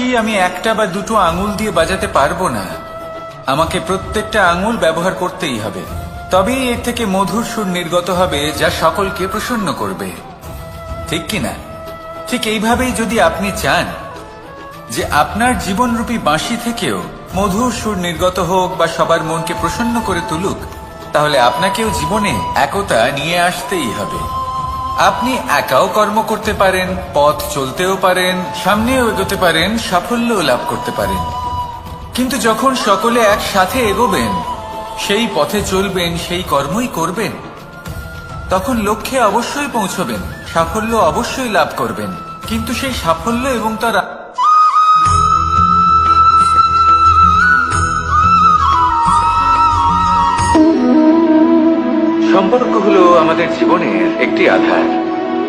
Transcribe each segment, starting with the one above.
বাঁশি আমি একটা বা দুটো আঙুল দিয়ে বাজাতে পারবো না, আমাকে প্রত্যেকটা আঙুল ব্যবহার করতেই হবে। তবেই এর থেকে মধুর সুর নির্গত হবে যা সকলকে প্রসন্ন করবে, ঠিক কিনা? ঠিক এইভাবেই যদি আপনি চান যে আপনার জীবনরূপী বাঁশি থেকেও মধুর সুর নির্গত হোক বা সবার মনকে প্রসন্ন করে তুলুক, তাহলে আপনাকেও জীবনে একতা নিয়ে আসতেই হবে। আপনি একাও কর্ম করতে পারেন, পথ চলতেও পারেন, সামনেও এগোতে পারেন, সাফল্যও লাভ করতে পারেন। কিন্তু যখন সকলে একসাথে এগোবেন, সেই পথে চলবেন, সেই কর্মই করবেন, তখন লক্ষ্যে অবশ্যই পৌঁছবেন, সাফল্য অবশ্যই লাভ করবেন। কিন্তু সেই সাফল্য এবং তার সম্পর্ক হলো আমাদের জীবনের একটি আধার।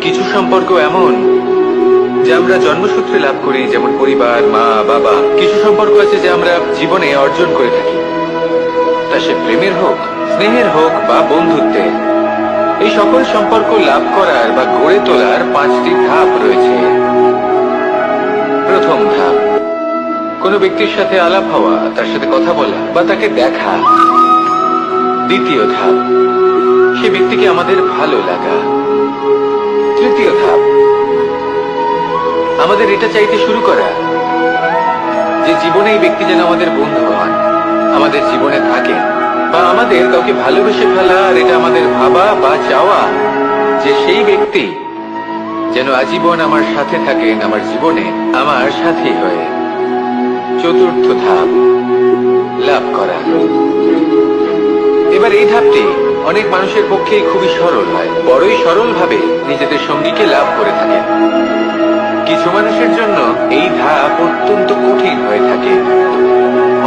কিছু সম্পর্ক এমন যা আমরা জন্মসূত্রে লাভ করি, যেমন পরিবার, মা, বাবা। কিছু সম্পর্ক আছে যা আমরা জীবনে অর্জন করে থাকি, তা সে প্রেমের হোক, স্নেহের হোক বা বন্ধুত্বের। এই সকল সম্পর্ক লাভ করার বা গড়ে তোলার 5টি ধাপ রয়েছে। প্রথম ধাপ, কোনো ব্যক্তির সাথে আলাপ হওয়া, তার সাথে কথা বলা বা তাকে দেখা। দ্বিতীয় ধাপ, সে ব্যক্তিকে আমাদের ভালো লাগা। তৃতীয় ধাপ, আমাদের এটা চাইতে শুরু করা যে জীবনে এই ব্যক্তি যেন আমাদের বন্ধু হন, আমাদের জীবনে থাকেন, বা আমাদের কাউকে ভালোবেসে ফেলা। আর এটা আমাদের ভাবা বা চাওয়া যে সেই ব্যক্তি যেন আজীবন আমার সাথে থাকেন, আমার জীবনে আমার সাথী হয়ে। চতুর্থ ধাপ, লাভ করা। এবার এই ধাপটি অনেক মানুষের পক্ষেই খুবই সরল হয়, বড়ই সরল ভাবে নিজেদের সঙ্গীকে লাভ করে থাকেন। কিছু মানুষের জন্য এই ধাপ অত্যন্ত কঠিন হয়ে থাকে।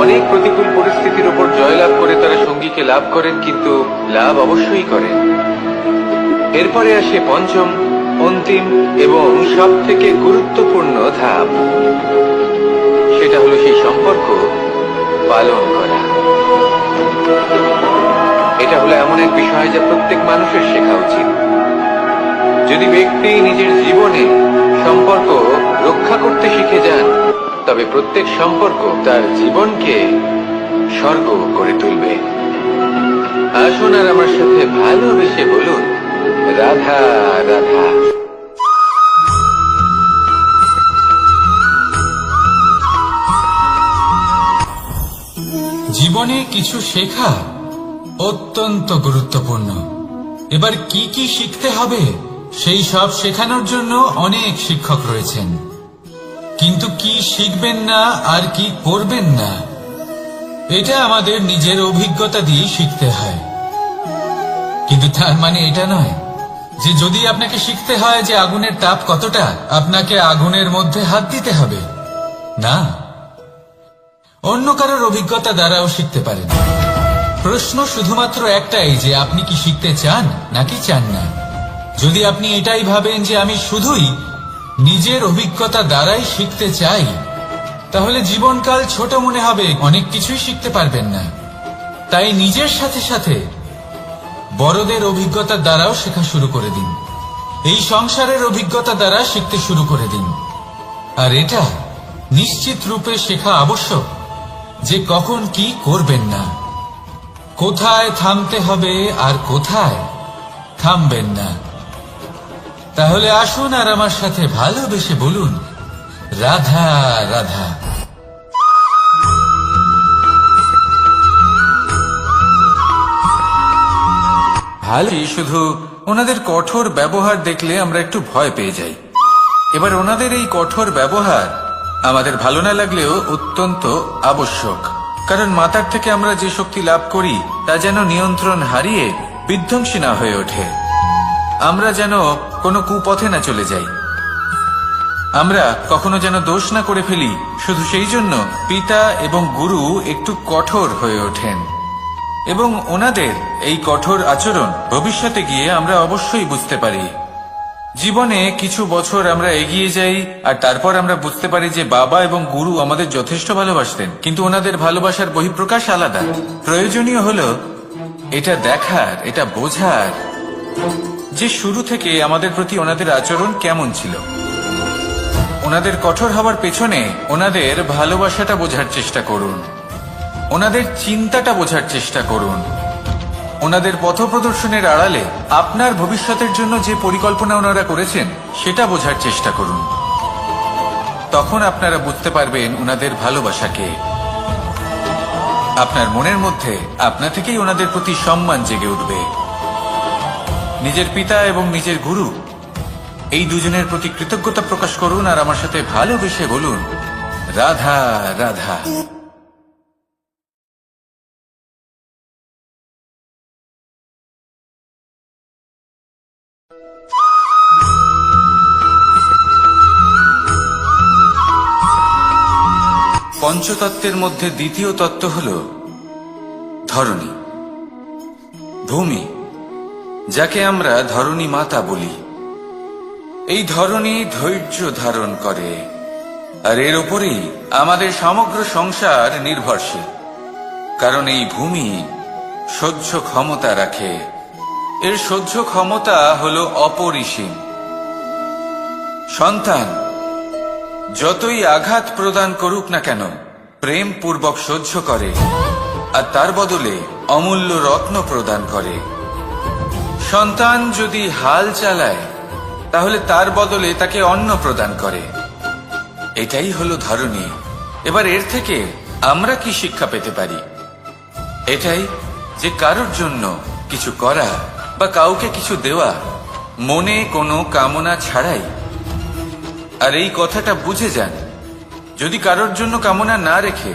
অনেক প্রতিকূল পরিস্থিতির উপর জয়লাভ করে তারা সঙ্গীকে লাভ করেন, কিন্তু লাভ অবশ্যই করেন। এরপরে আসে পঞ্চম, অন্তিম এবং সব থেকে গুরুত্বপূর্ণ ধাপ। সেটা হলো সেই সম্পর্ক পালন করা। এটা হলো এমন এক বিষয় যা প্রত্যেক মানুষের শেখা উচিত। যদি ব্যক্তি নিজের জীবনে সম্পর্ক রক্ষা করতে শিখে যান, তবে প্রত্যেক সম্পর্ক তার জীবনকে স্বর্গ করে তুলবে। আসুন আর আমার সাথে ভালোবেসে বলুন, রাধা রাধা। জীবনে কিছু শেখা অত্যন্ত গুরুত্বপূর্ণ। এবার কি কি শিখতে হবে সেই সব শেখানোর জন্য অনেক শিক্ষক রয়েছেন, কিন্তু কি শিখবেন না আর কি করবেন না এটা আমাদের নিজের অভিজ্ঞতা দিয়ে শিখতে হয়। কিন্তু তার মানে এটা নয় যে যদি আপনাকে শিখতে হয় যে আগুনের তাপ কতটা, আপনাকে আগুনের মধ্যে হাত দিতে হবে। না, অন্য কারোর অভিজ্ঞতা দ্বারাও শিখতে পারেন। প্রশ্ন শুধুমাত্র একটাই যে আপনি কি শিখতে চান নাকি চান না। যদি আপনি এটাই ভাবেন যে আমি শুধুই নিজের অভিজ্ঞতা দ্বারাই শিখতে চাই, তাহলে জীবনকাল ছোট মনে হবে, অনেক কিছুই শিখতে পারবেন না। তাই নিজের সাথে সাথে বড়দের অভিজ্ঞতা দ্বারাও শেখা শুরু করে দিন। এই সংসারের অভিজ্ঞতা দ্বারা শিখতে শুরু করে দিন। আর এটা নিশ্চিত রূপে শেখা আবশ্যক যে কখন কি করবেন না, কোথায় থামতে হবে আর কোথায় থামবেন না। তাহলে আসুন আর আমার সাথে ভালোবেসে বলুন, রাধা রাধা। ভালোই, শুধু ওনাদের কঠোর ব্যবহার দেখলে আমরা একটু ভয় পেয়ে যাই। এবার ওনাদের এই কঠোর ব্যবহার আমাদের ভালো না লাগলেও অত্যন্ত আবশ্যক, কারণ মাতার থেকে আমরা যে শক্তি লাভ করি তা যেন নিয়ন্ত্রণ হারিয়ে বিধ্বংসী না হয়ে ওঠে। আমরা যেন কোনো কুপথে না চলে যাই, আমরা কখনো যেন দোষ না করে ফেলি। শুধু সেই জন্য পিতা এবং গুরু একটু কঠোর হয়ে ওঠেন, এবং ওনাদের এই কঠোর আচরণ ভবিষ্যতে গিয়ে আমরা অবশ্যই বুঝতে পারি। জীবনে কিছু বছর আমরা এগিয়ে যাই আর তারপর আমরা বুঝতে পারি যে বাবা এবং গুরু আমাদের যথেষ্ট ভালোবাসতেন, কিন্তু ওনাদের ভালোবাসার বহিঃপ্রকাশ আলাদা। প্রয়োজনীয় হলো এটা দেখার, এটা বোঝার যে শুরু থেকে আমাদের প্রতি ওনাদের আচরণ কেমন ছিল। ওনাদের কঠোর হওয়ার পেছনে ওনাদের ভালোবাসাটা বোঝার চেষ্টা করুন, ওনাদের চিন্তাটা বোঝার চেষ্টা করুন, ওনাদের পথপ্রদর্শনের আড়ালে আপনার ভবিষ্যতের জন্য যে পরিকল্পনা ওনারা করেছেন সেটা বোঝার চেষ্টা করুন। তখন আপনারা বুঝতে পারবেন ওনাদের ভালোবাসাকে। আপনার মনের মধ্যে আপনা থেকেই ওনাদের প্রতি সম্মান জেগে উঠবে। নিজের পিতা এবং নিজের গুরু এই দুজনের প্রতি কৃতজ্ঞতা প্রকাশ করুন আর আমার সাথে ভালোবেসে বলুন, রাধা রাধা। পঞ্চতত্ত্বের মধ্যে দ্বিতীয় তত্ত্ব হল ধরণী, ভূমি, যাকে আমরা ধরণী মাতা বলি। এই ধরণী ধৈর্য ধারণ করে, আর এর উপরেই আমাদের সমগ্র সংসার নির্ভরশীল। কারণ এই ভূমি সহ্য ক্ষমতা রাখে, এর সহ্য ক্ষমতা হল অপরিসীম। সন্তান যতই আঘাত প্রদান করুক না কেন প্রেম পূর্বক সহ্য করে, আর তার বদলে অমূল্য রত্ন প্রদান করে। সন্তান যদি হাল চালায় তাহলে তার বদলে তাকে অন্ন প্রদান করে। এটাই হলো ধরণী। এবার এর থেকে আমরা কি শিক্ষা পেতে পারি? এটাই যে কারোর জন্য কিছু করা বা কাউকে কিছু দেওয়া মনে কোনো কামনা ছাড়াই। আর এই কথাটা বুঝে যান, যদি কারোর জন্য কামনা না রেখে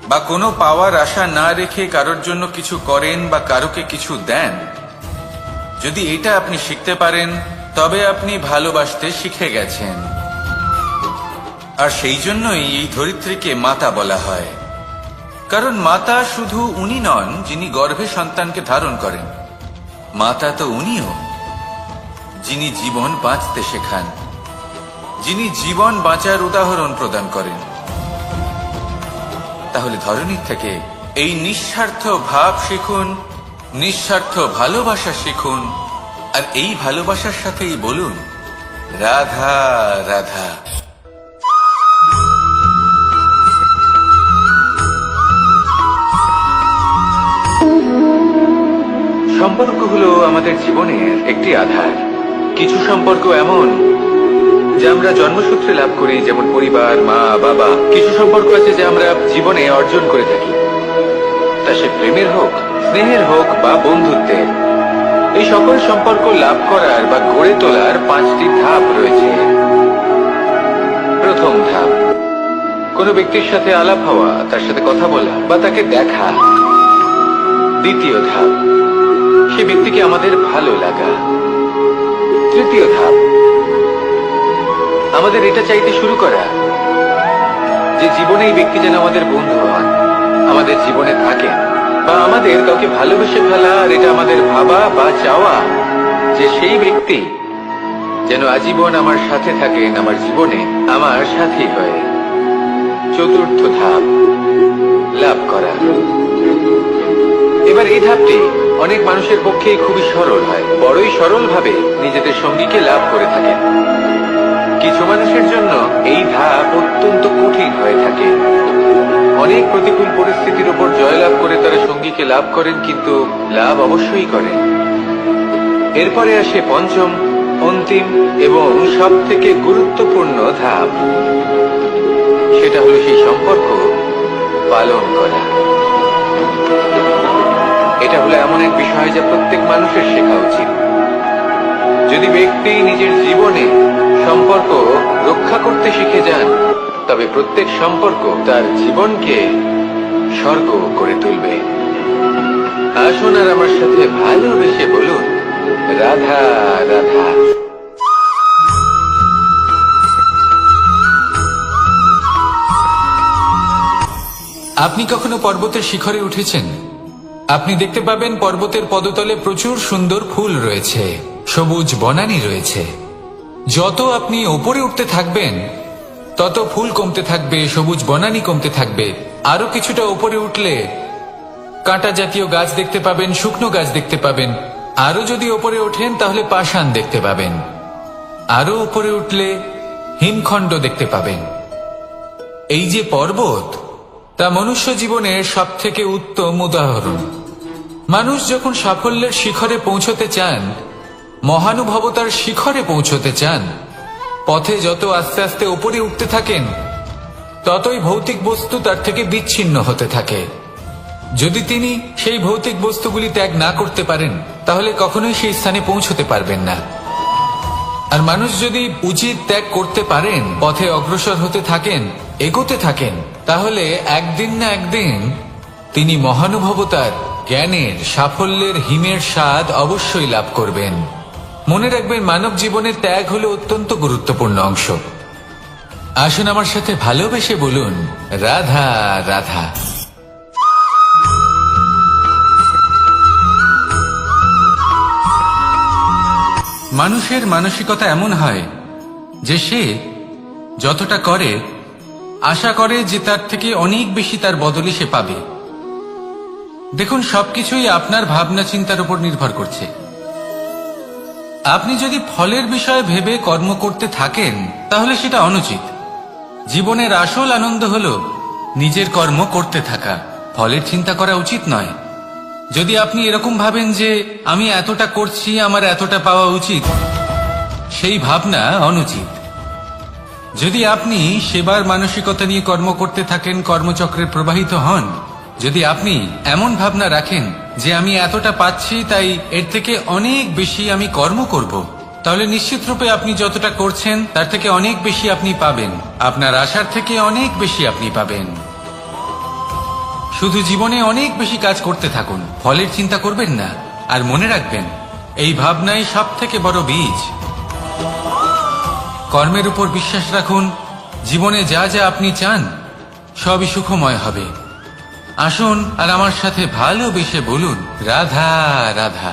বা কোনো পাওয়ার আশা না রেখে কারোর জন্য কিছু করেন বা কারোকে কিছু দেন, যদি এটা আপনি শিখতে পারেন তবে আপনি ভালোবাসতে শিখে গেছেন। আর সেই জন্যই এই ধরিত্রীকে মাতা বলা হয়। কারণ মাতা শুধু উনি নন যিনি গর্ভে সন্তানকে ধারণ করেন, মাতা তো উনিও যিনি জীবন বাঁচতে শেখান, যিনি জীবন বাঁচার উদাহরণ প্রদান করেন। তাহলে ধরণীর থেকে এই নিঃস্বার্থ ভাব শিখুন, নিঃস্বার্থ ভালোবাসা শিখুন, আর এই ভালোবাসার সাথেই বলুন, রাধা রাধা। সম্পর্ক হলো আমাদের জীবনের একটি আধার। কিছু সম্পর্ক এমন যা আমরা জন্মসূত্রে লাভ করি, যেমন পরিবার, মা, বাবা। কিছু সম্পর্ক আছে যা আমরা জীবনে অর্জন করে থাকি, তা সে প্রেমের হোক, স্নেহের হোক বা বন্ধুত্বের। এই সকল সম্পর্ক লাভ করার বা গড়ে তোলার 5টি ধাপ রয়েছে। প্রথম ধাপ, কোনো ব্যক্তির সাথে আলাপ হওয়া, তার সাথে কথা বলা বা তাকে দেখা। দ্বিতীয় ধাপ, সে ব্যক্তিকে আমাদের ভালো লাগা। তৃতীয় ধাপ, আমাদের এটা চাইতে শুরু করা যে জীবনে এই ব্যক্তি যেন আমাদের বন্ধু হন, আমাদের জীবনে থাকেন, বা আমাদের কাউকে ভালোবেসে ফেলা। আর এটা আমাদের ভাবা বা চাওয়া যে সেই ব্যক্তি যেন আজীবন আমার সাথে থাকেন, আমার জীবনে আমার সাথী হয়। চতুর্থ ধাপ, লাভ করা। এবার এই ধাপটি অনেক মানুষের পক্ষেই খুবই সরল হয়, বড়ই সরল ভাবে নিজেদের সঙ্গীকে লাভ করে থাকেন। কিছু মানুষের জন্য এই ধাপ অত্যন্ত কঠিন হয়ে থাকে। অনেক প্রতিকূল পরিস্থিতির উপর জয়লাভ করে তারা সঙ্গীকে লাভ করেন, কিন্তু লাভ অবশ্যই করেন। এরপরে আসে পঞ্চম, অন্তিম এবং সব থেকে গুরুত্বপূর্ণ ধাপ। সেটা হলো সেই সম্পর্ক পালন করা। এটা হলো এমন এক বিষয় যা প্রত্যেক মানুষের শেখা উচিত। যদি ব্যক্তি নিজের জীবনে সম্পর্ক রক্ষা করতে শিখে যান, তবে প্রত্যেক সম্পর্ক তার জীবনকে স্বর্গ করে তুলবে। আসুন আর আমার সাথে ভালোবেসে বলুন, রাধা রাধা। আপনি কখনো পর্বতের শিখরে উঠেছেন? আপনি দেখতে পাবেন পর্বতের পদতলে প্রচুর সুন্দর ফুল রয়েছে, সবুজ বনানী রয়েছে। যত আপনি ওপরে উঠতে থাকবেন তত ফুল কমতে থাকবে, সবুজ বনানী কমতে থাকবে। আরো কিছুটা ওপরে উঠলে কাঁটা জাতীয় গাছ দেখতে পাবেন, শুকনো গাছ দেখতে পাবেন। আরো যদি ওপরে ওঠেন তাহলে পাষাণ দেখতে পাবেন। আরো উপরে উঠলে হিমখণ্ড দেখতে পাবেন। এই যে পর্বত, তা মনুষ্য জীবনের সবথেকে উত্তম উদাহরণ। মানুষ যখন সাফল্যের শিখরে পৌঁছতে চান, মহানুভবতার শিখরে পৌঁছতে চান, পথে যত আস্তে আস্তে উপরে উঠতে থাকেন, ততই ভৌতিক বস্তু তার থেকে বিচ্ছিন্ন হতে থাকে। যদি তিনি সেই ভৌতিক বস্তুগুলি ত্যাগ না করতে পারেন, তাহলে কখনোই সেই স্থানে পৌঁছতে পারবেন না। আর মানুষ যদি উচিত ত্যাগ করতে পারেন, পথে অগ্রসর হতে থাকেন, এগোতে থাকেন, তাহলে একদিন না একদিন তিনি মহানুভবতার, জ্ঞানের, সাফল্যের হিমের স্বাদ অবশ্যই লাভ করবেন। মনে রাখবেন, মানব জীবনের ত্যাগ হলো অত্যন্ত গুরুত্বপূর্ণ অংশ। আসুন আমার সাথে ভালোবেসে বলুন, রাধা রাধা। মানুষের মানসিকতা এমন হয় যে সে যতটা করে আশা করে যে তার থেকে অনেক বেশি তার বদলে সে পাবে। দেখুন, সবকিছুই আপনার ভাবনা চিন্তার উপর নির্ভর করছে। আপনি যদি ফলের বিষয়ে ভেবে কর্ম করতে থাকেন, তাহলে সেটা অনুচিত। জীবনের আসল আনন্দ হলো নিজের কর্ম করতে থাকা, ফলের চিন্তা করা উচিত নয়। যদি আপনি এরকম ভাবেন যে আমি এতটা করছি, আমার এতটা পাওয়া উচিত, সেই ভাবনা অনুচিত। যদি আপনি সেবার মানসিকতা নিয়ে কর্ম করতে থাকেন, কর্মচক্রে প্রবাহিত হন, যদি আপনি এমন ভাবনা রাখেন যে আমি এতটা পাচ্ছি, তাই এর থেকে অনেক বেশি আমি কর্ম করব, তাহলে নিশ্চিত রূপে আপনি যতটা করছেন তার থেকে অনেক বেশি আপনি পাবেন। আপনার আশার থেকে অনেক বেশি আপনি পাবেন। শুধু জীবনে অনেক বেশি কাজ করতে থাকুন, ফলের চিন্তা করবেন না। আর মনে রাখবেন, এই ভাবনাই সব থেকে বড় বীজ। কর্মের উপর বিশ্বাস রাখুন। জীবনে যা যা আপনি চান, সবই সুখময় হবে। আসুন আর আমার সাথে ভালোবেসে বলুন, রাধা রাধা।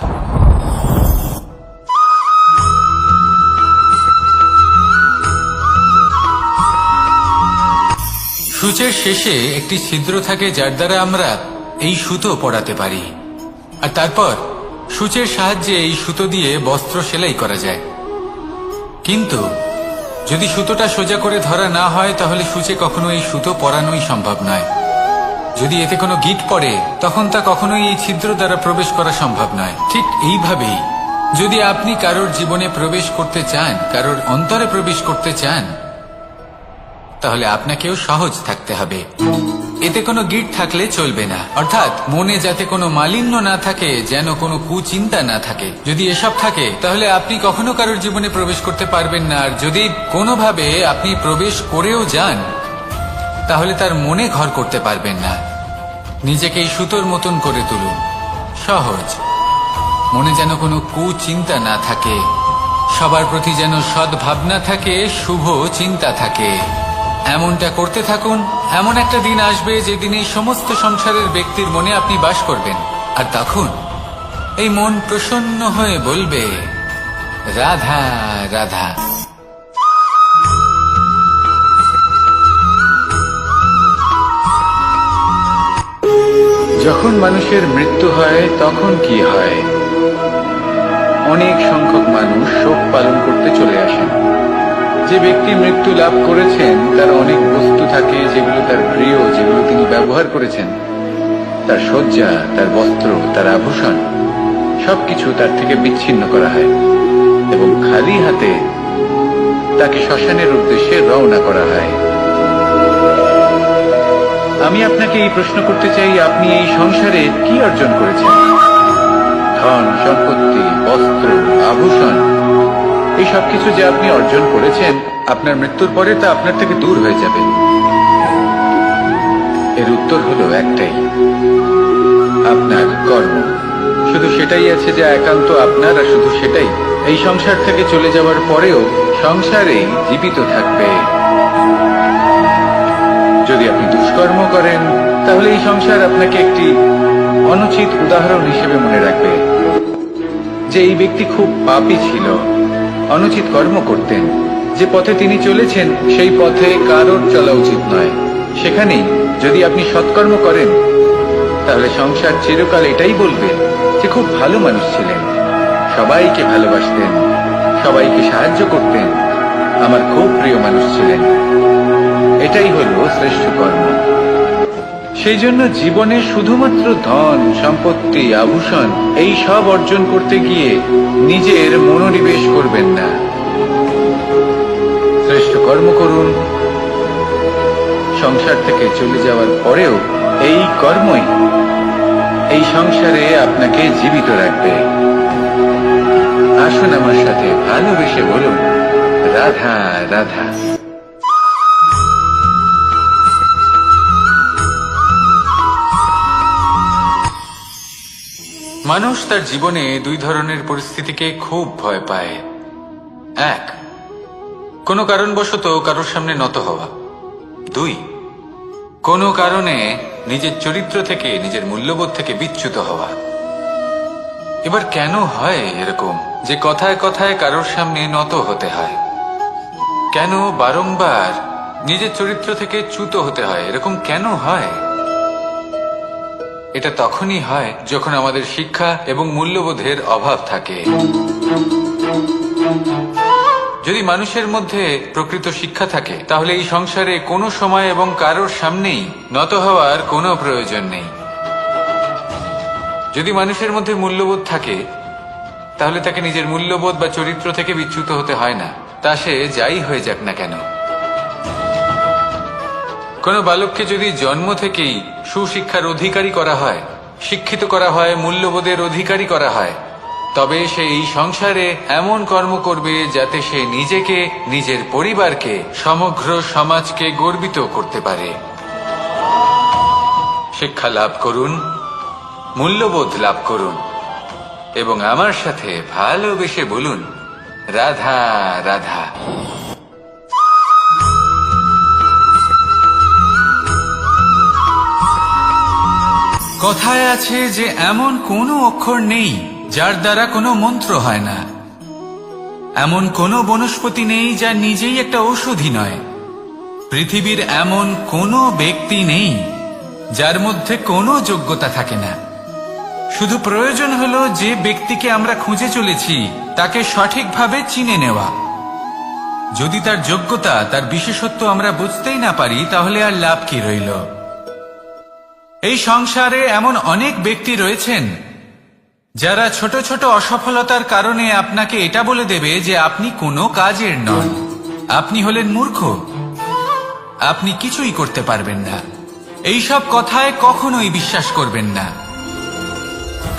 সূচের শেষে একটি ছিদ্র থাকে, যার দ্বারা আমরা এই সুতো পরাতে পারি। আর তারপর সূচের সাহায্যে এই সুতো দিয়ে বস্ত্র সেলাই করা যায়। কিন্তু যদি সুতোটা সোজা করে ধরা না হয়, তাহলে সূচে কখনো এই সুতো পরানোই সম্ভব নয়। যদি এতে কোনো গিঁট পড়ে, তখন তা কখনোই এই ছিদ্র দ্বারা প্রবেশ করা সম্ভব নয়। ঠিক এইভাবেই যদি আপনি কারোর জীবনে প্রবেশ করতে চান, কারোর অন্তরে প্রবেশ করতে চান, তাহলে আপনাকেও সহজ থাকতে হবে। এতে কোনো গিঁট থাকলে চলবে না, অর্থাৎ মনে যাতে কোনো মালিন্য না থাকে, যেন কোনো কুচিন্তা না থাকে। যদি এসব থাকে, তাহলে আপনি কখনো কারোর জীবনে প্রবেশ করতে পারবেন না। আর যদি কোনোভাবে আপনি প্রবেশ করেও যান, তাহলে তার মনে ঘর করতে পারবেন না। নিজেকে এই সুতোর মতন করে তুলুন, সহজ। মনে যেন কোনো কুচিন্তা না থাকে, সবার প্রতি যেন সদ্ভাবনা থাকে, শুভ চিন্তা থাকে। এমনটা করতে থাকুন। এমন একটা দিন আসবে যেদিন এই সমস্ত সংসারের ব্যক্তির মনে আপনি বাস করবেন। আর তখন এই মন প্রসন্ন হয়ে বলবে, রাধা রাধা। যখন মানুষের মৃত্যু হয়, তখন কি হয়? অনেক সংখ্যক মানুষ শোক পালন করতে চলে আসেন। যে ব্যক্তি মৃত্যু লাভ করেছেন, তার অনেক বস্তু থাকে যেগুলো তার প্রিয়, যেগুলো তিনি ব্যবহার করেছেন। তার শয্যা, তার বস্ত্র, তার আভূষণ, সবকিছু তার থেকে বিচ্ছিন্ন করা হয় এবং খালি হাতে তাকে শ্মশানের উদ্দেশ্যে রওনা করা হয়। আমি আপনাকে এই প্রশ্ন করতে চাই, আপনি এই সংসারে কি অর্জন করেছেন? ধন সম্পত্তি, বস্ত্র, আভূষণ, এই সবকিছু যে আপনি অর্জন করেছেন, আপনার মৃত্যুর পরে তা আপনার থেকে দূর হয়ে যাবে। এর উত্তর হলো একটাই, আপনার কর্ম। শুধু সেটাই আছে যা একান্ত আপনার, আর শুধু সেটাই এই সংসার থেকে চলে যাওয়ার পরেও সংসারেই জীবিত থাকবে। যদি আপনি দুষ্কর্ম করেন, তাহলে এই সংসার আপনাকে একটি অনুচিত উদাহরণ হিসেবে মনে রাখবে যে এই ব্যক্তি খুব পাপী ছিল, অনুচিত কর্ম করতেন। যে পথে তিনি চলেছেন, সেই পথে কারোর চলা উচিত নয়। সেখানেই যদি আপনি সৎকর্ম করেন, তাহলে সংসার চিরকাল এটাই বলবে যে খুব ভালো মানুষ ছিলেন, সবাইকে ভালোবাসতেন, সবাইকে সাহায্য করতেন, আমার খুব প্রিয় মানুষ ছিলেন। এটাই হলো শ্রেষ্ঠ কর্ম। সেই জন্য জীবনে শুধুমাত্র ধন সম্পত্তি আভূষণ এই সব অর্জন করতে গিয়ে নিজের মনোনিবেশ করবেন না। শ্রেষ্ঠ কর্ম করুন। সংসার থেকে চলে যাওয়ার পরেও এই কর্মই এই সংসারে আপনাকে জীবিত রাখবে। আসুন আমার সাথে ভালোবেসে বলুন, রাধা রাধা। মানুষ তার জীবনে দুই ধরনের পরিস্থিতিকে খুব ভয় পায়। এক, কোনো কারণবশত কারোর সামনে নত হওয়া। দুই, কোনো কারণে নিজের চরিত্র থেকে নিজের মূল্যবোধ থেকে বিচ্যুত হওয়া। এবার কেন হয় এরকম যে কথায় কথায় কারোর সামনে নত হতে হয়? কেন বারংবার নিজের চরিত্র থেকে চ্যুত হতে হয়? এরকম কেন হয়? এটা তখনই হয় যখন আমাদের শিক্ষা এবং মূল্যবোধের অভাব থাকে। যদি মানুষের মধ্যে প্রকৃত শিক্ষা থাকে তাহলে এই সংসারে কোনো সময় এবং কারোর সামনেই নত হওয়ার কোনো প্রয়োজন নেই। যদি মানুষের মধ্যে মূল্যবোধ থাকে তাহলে তাকে নিজের মূল্যবোধ বা চরিত্র থেকে বিচ্যুত হতে হয় না, তা সে যাই হয়ে যাক না কেন। কোনো বালককে যদি জন্ম থেকেই সুশিক্ষার অধিকারী করা হয়, শিক্ষিত করা হয়, মূল্যবোধের অধিকারী করা হয়, তবে সে এই সংসারে এমন কর্ম করবে যাতে সে নিজেকে, নিজের পরিবারকে, সমগ্র সমাজকে গর্বিত করতে পারে। শিক্ষা লাভ করুন, মূল্যবোধ লাভ করুন এবং আমার সাথে ভালোবেসে বলুন, রাধা রাধা। কথায় আছে যে এমন কোনো অক্ষর নেই যার দ্বারা কোনো মন্ত্র হয় না। এমন কোনো বনস্পতি নেই যা নিজেই একটা ঔষধি নয়। পৃথিবীর এমন কোনো ব্যক্তি নেই যার মধ্যে কোনো যোগ্যতা থাকে না। শুধু প্রয়োজন হলো যে ব্যক্তিকে আমরা খুঁজে চলেছি তাকে সঠিকভাবে চিনে নেওয়া। যদি তার যোগ্যতা, তার বিশেষত্ব আমরা বুঝতেই না পারি তাহলে আর লাভ কি রইল? এই সংসারে এমন অনেক ব্যক্তি রয়েছেন যারা ছোট ছোট অসফলতার কারণে আপনাকে এটা বলে দেবে যে আপনি কোনো কাজের নন, আপনি হলেন মূর্খ, আপনি কিছুই করতে পারবেন না। এইসব কথায় কখনোই বিশ্বাস করবেন না,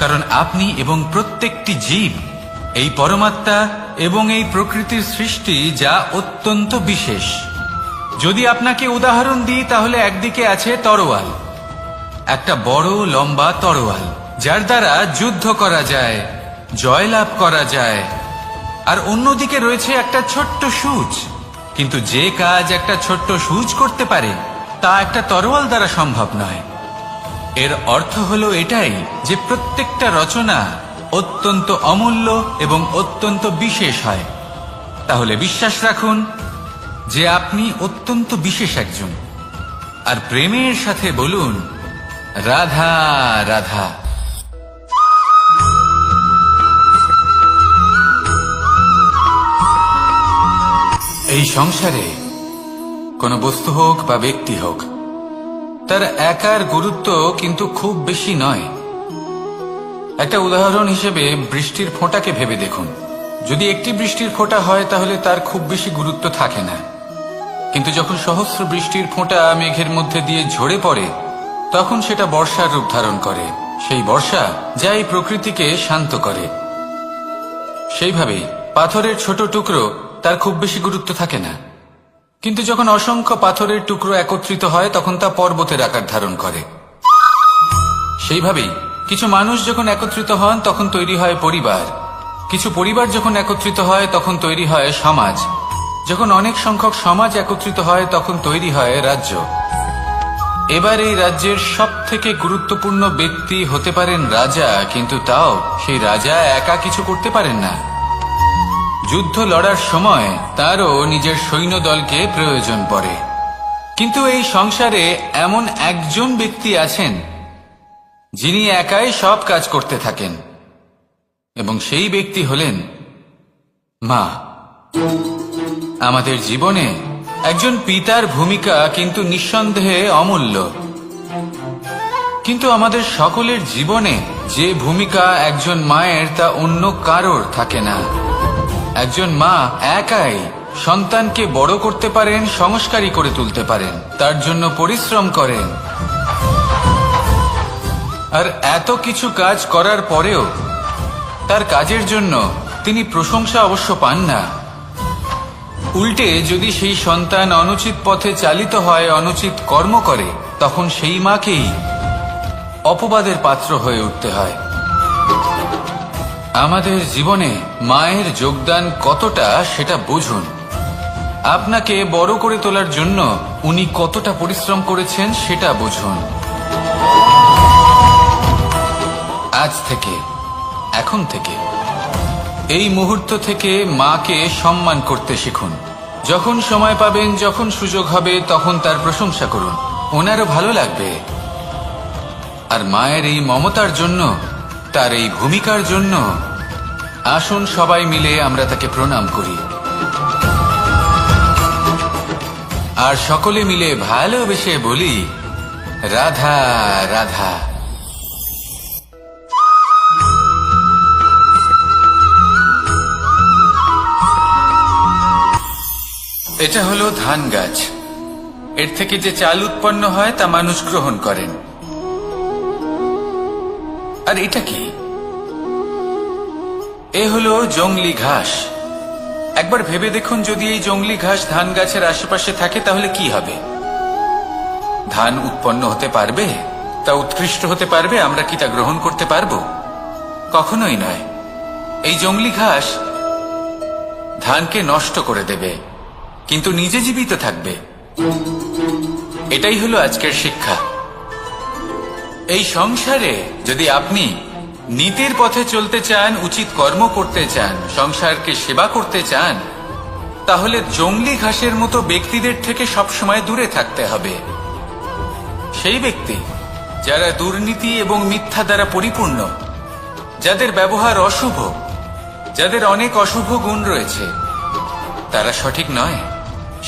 কারণ আপনি এবং প্রত্যেকটি জীব এই পরমাত্মা এবং এই প্রকৃতির সৃষ্টি, যা অত্যন্ত বিশেষ। যদি আপনাকে উদাহরণ দিই তাহলে একদিকে আছে তরোয়াল, একটা বড় লম্বা তরোয়াল যার দ্বারা যুদ্ধ করা যায়, জয়লাভ করা যায়। আর অন্যদিকে রয়েছে একটা ছোট্ট সূঁচ, কিন্তু যে কাজ একটা ছোট্ট সূঁচ করতে পারে তা একটা তরোয়াল দ্বারা সম্ভব নয়। এর অর্থ হলো এটাই যে প্রত্যেকটা রচনা অত্যন্ত অমূল্য এবং অত্যন্ত বিশেষ হয়। তাহলে বিশ্বাস রাখুন যে আপনি অত্যন্ত বিশেষ একজন, আর প্রেমের সাথে বলুন, রাধা রাধা। এই সংসারে কোনো বস্তু হোক বা ব্যক্তি হোক, তার একার গুরুত্ব কিন্তু খুব বেশি নয়। একটা উদাহরণ হিসেবে বৃষ্টির ফোঁটাকে ভেবে দেখুন। যদি একটি বৃষ্টির ফোঁটা হয় তাহলে তার খুব বেশি গুরুত্ব থাকে না, কিন্তু যখন সহস্র বৃষ্টির ফোঁটা মেঘের মধ্যে দিয়ে ঝরে পড়ে তখন সেটা বর্ষার রূপ ধারণ করে। সেই বর্ষা যা এই প্রকৃতিকে শান্ত করে। সেইভাবেই পাথরের ছোট টুকরো, তার খুব বেশি গুরুত্ব থাকে না, কিন্তু যখন অসংখ্য পাথরের টুকরো একত্রিত হয় তখন তা পর্বতের আকার ধারণ করে। সেইভাবেই কিছু মানুষ যখন একত্রিত হন তখন তৈরি হয় পরিবার, কিছু পরিবার যখন একত্রিত হয় তখন তৈরি হয় সমাজ, যখন অনেক সংখ্যক সমাজ একত্রিত হয় তখন তৈরি হয় রাজ্য। এবার এই রাজ্যের সব থেকে গুরুত্বপূর্ণ ব্যক্তি হতে পারেন রাজা, কিন্তু তাও সেই রাজা একা কিছু করতে পারেন না। যুদ্ধ লড়ার সময় তারও নিজের সৈন্যদলকে প্রয়োজন পড়ে। কিন্তু এই সংসারে এমন একজন ব্যক্তি আছেন যিনি একাই সব কাজ করতে থাকেন, এবং সেই ব্যক্তি হলেন মা। আমাদের জীবনে একজন পিতার ভূমিকা কিন্তু নিঃসন্দেহে অমূল্য, কিন্তু আমাদের সকলের জীবনে যে ভূমিকা একজন মায়ের তা অন্য কারোর থাকে না। একজন মা একাই সন্তানকে বড় করতে পারেন, সংস্কারী করে তুলতে পারেন, তার জন্য পরিশ্রম করেন। আর এত কিছু কাজ করার পরেও তার কাজের জন্য তিনি প্রশংসা অবশ্য পান না। উল্টে যদি সেই সন্তান অনুচিত পথে চালিত হয়, অনুচিত কর্ম করে, তখন সেই মাকেই অপবাদের পাত্র হয়ে উঠতে হয়। আমাদের জীবনে মায়ের যোগদান কতটা সেটা বুঝুন। আপনাকে বড় করে তোলার জন্য উনি কতটা পরিশ্রম করেছেন সেটা বুঝুন। আজ থেকে, এখন থেকে, এই মুহূর্ত থেকে মাকে সম্মান করতে শিখুন। যখন সময় পাবেন, যখন সুযোগ হবে, তখন তার প্রশংসা করুন, ওনারও ভালো লাগবে। আর মায়ের এই মমতার জন্য, তার এই ভূমিকার জন্য আসুন সবাই মিলে আমরা তাকে প্রণাম করি, আর সকলে মিলে ভালোবেসে বলি, রাধা রাধা। এটা হলো ধান গাছ। এর থেকে যে চাল উৎপন্ন হয় তা মানুষ গ্রহণ করেন। আর এটা কি? এ হলো জংলি ঘাস। একবার ভেবে দেখুন, যদি এই জংলি ঘাস ধান গাছের আশেপাশে থাকে তাহলে কি হবে? ধান উৎপন্ন হতে পারবে? তা উৎকৃষ্ট হতে পারবে? আমরা কি তা গ্রহণ করতে পারবো? কখনোই নয়। এই জংলি ঘাস ধানকে নষ্ট করে দেবে, কিন্তু নিজে জীবিত থাকবে। এটাই হলো আজকের শিক্ষা। এই সংসারে যদি আপনি নীতির পথে চলতে চান, উচিত কর্ম করতে চান, সংসারকে সেবা করতে চান, তাহলে জংলি ঘাসের মতো ব্যক্তিদের থেকে সবসময় দূরে থাকতে হবে। সেই ব্যক্তি যারা দুর্নীতি এবং মিথ্যা দ্বারা পরিপূর্ণ, যাদের ব্যবহার অশুভ, যাদের অনেক অশুভ গুণ রয়েছে, তারা সঠিক নয়।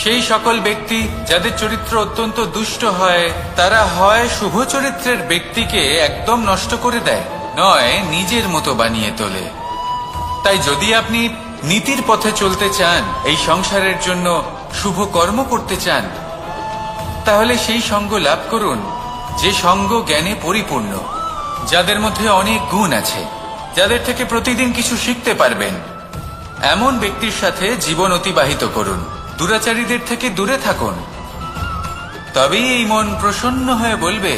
সেই সকল ব্যক্তি যাদের চরিত্র অত্যন্ত দুষ্ট হয়, তারা হয় শুভ চরিত্রের ব্যক্তিকে একদম নষ্ট করে দেয়, নয় নিজের মতো বানিয়ে তোলে। তাই যদি আপনি নীতির পথে চলতে চান, এই সংসারের জন্য শুভ কর্ম করতে চান, তাহলে সেই সঙ্গ লাভ করুন যে সঙ্গ জ্ঞানে পরিপূর্ণ, যাদের মধ্যে অনেক গুণ আছে, যাদের থেকে প্রতিদিন কিছু শিখতে পারবেন। এমন ব্যক্তির সাথে জীবন অতিবাহিত করুন। দুরাচারীদের থেকে দূরে থাকুন। তবেই এই মন প্রসন্ন হয়ে বলবে,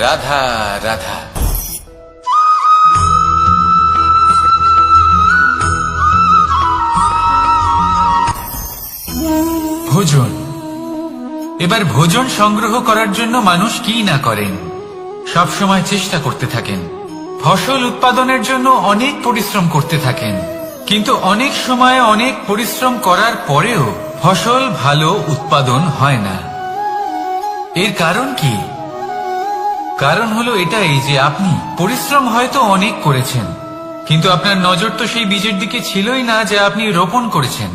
রাধা রাধা। ভোজন। এবার ভোজন সংগ্রহ করার জন্য মানুষ কি না করেন, সব সময় চেষ্টা করতে থাকেন। ফসল উৎপাদনের জন্য অনেক পরিশ্রম করতে থাকেন, কিন্তু অনেক সময় অনেক পরিশ্রম করার পরেও ফসল ভালো উৎপাদন হয় না। এর কারণ কি? কারণ হলো এটাই যে আপনি পরিশ্রম হয়তো অনেক করেছেন, কিন্তু আপনার নজর তো সেই বীজের দিকে ছিলই না যা আপনি রোপণ করেছেন।